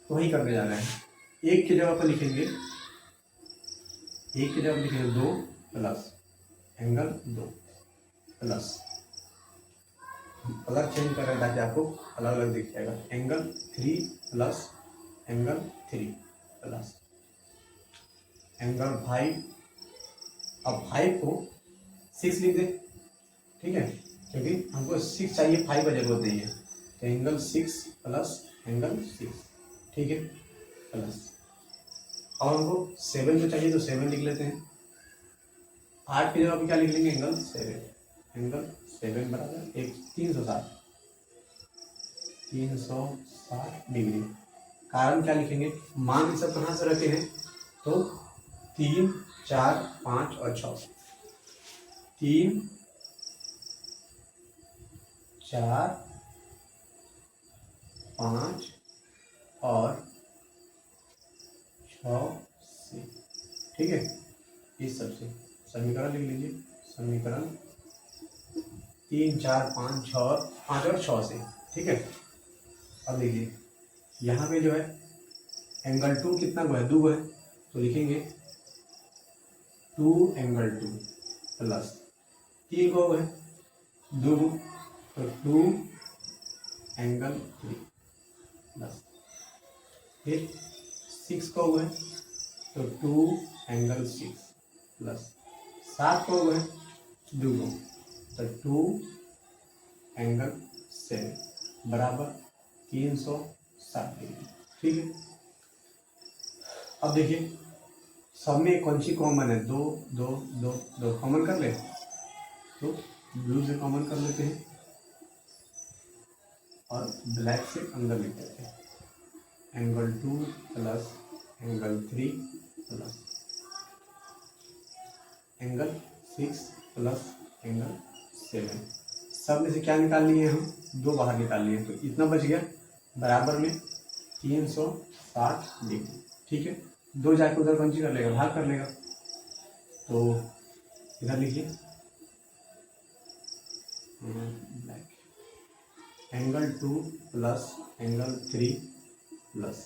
तो वही करने जा रहे हैं, एक की जगह पर लिखेंगे, एक की जगह लिखेंगे 2 plus angle 2 plus, colour change कर रहे हैं ताकि आपको अलग अलग दिख जाएगा, angle 3 plus angle 3 plus angle 5। अब 5 को 6 लिख दे। ठीक है, क्योंकि हमको 6 चाहिए, 5 का जरूरत नहीं है, तो एंगल 6 प्लस एंगल 6। ठीक है, प्लस, और हमको 7 तो चाहिए तो 7 लिख लेते हैं। 8 की जगह पे क्या लिख लेंगे, एंगल 7, एंगल 7 बराबर 360 डिग्री। कारण क्या लिखेंगे, मान सब कहाँ से रखे हैं, तो 3 4 5 और 6, 3 4 5 और 6 से। ठीक है, इस सबसे समीकरण लिख लीजिए, समीकरण 3 4 5 6 से। ठीक है, अब देखिए यहाँ पे जो है एंगल 2 कितना को है, 2 है, तो लिखेंगे 2 एंगल 2 प्लस 3 को है 2, तो 2 एंगल 3 प्लस, फिर 6 को है तो 2 एंगल 6 प्लस 7 को है 2 को, तो 2 एंगल 7 बराबर 360 डिग्री। ठीक है, अब देखिए सब में कौन सी कॉमन है, 2 2 2 2 कॉमन कर ले, तो ब्लू से कॉमन कर लेते हैं और ब्लैक से अंदर लिख देते हैं, angle 2 plus angle 3 plus angle 6 plus angle 7। सब में से क्या निकाल लिए हम, 2 बाहर निकाल लिए, तो इतना बच गया, बराबर में 360 डिग्री। ठीक है, 2 जाके उधर कौन सी कर लेगा, भाग कर लेगा, तो इधर लिखिए black, angle 2 plus angle 3 plus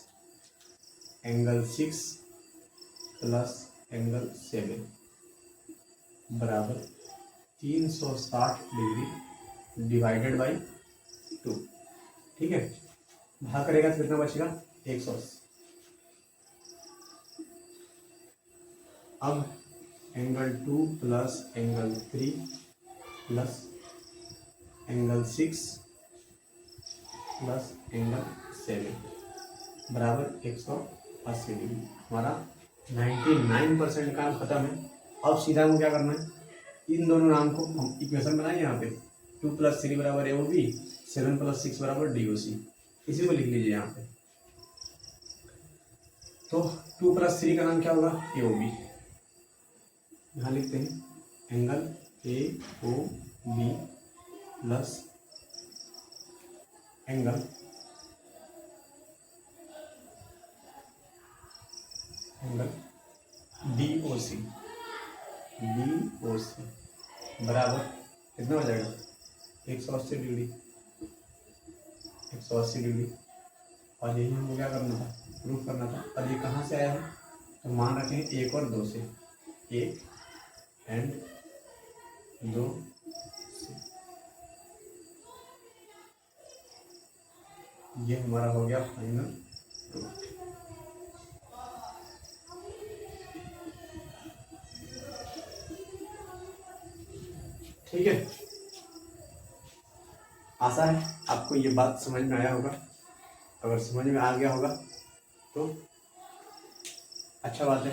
angle 6 plus angle 7 बराबर 360 डिग्री डिवाइडेड बाई 2। ठीक है, भाग करेगा तो कितना बचेगा, 180। अब angle 2 plus angle 3 plus angle 6 plus angle 7 बराबर 180 डिग्री। हमारा 99% काम खत्म है। अब सीधा हमको क्या करना है, इन दोनों नाम को हम इक्वेशन बनाए, यहाँ पे 2 + 3 बराबर AOB, 7 + 6 बराबर DOC, इसी को लिख लीजिए यहाँ पे। तो 2 + 3 का नाम क्या होगा, AOB, यहाँ लिखते हैं angle AOB plus angle DOC बराबर कितना हो जाएगा 180 डिग्री 180 डिग्री। और यही हमको क्या करना था, प्रूफ करना था। और ये कहाँ से आया है, तो मान रखें 1 और 2 से, 1 एंड 2 से। ये हमारा हो गया फाइनल प्रूफ। ठीक है, आशा है आपको ये बात समझ में आया होगा। अगर समझ में आ गया होगा तो अच्छा बात है,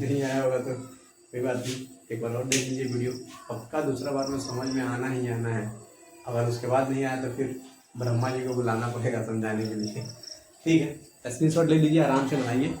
नहीं आया होगा तो कोई बात नहीं, एक बार और देख लीजिए वीडियो। पक्का दूसरा बार में समझ में आना ही आना है। अगर उसके बाद नहीं आया तो फिर ब्रह्मा जी को बुलाना पड़ेगा समझाने के लिए। ठीक है, स्क्रीनशॉट ले लीजिए, आराम से बनाइए।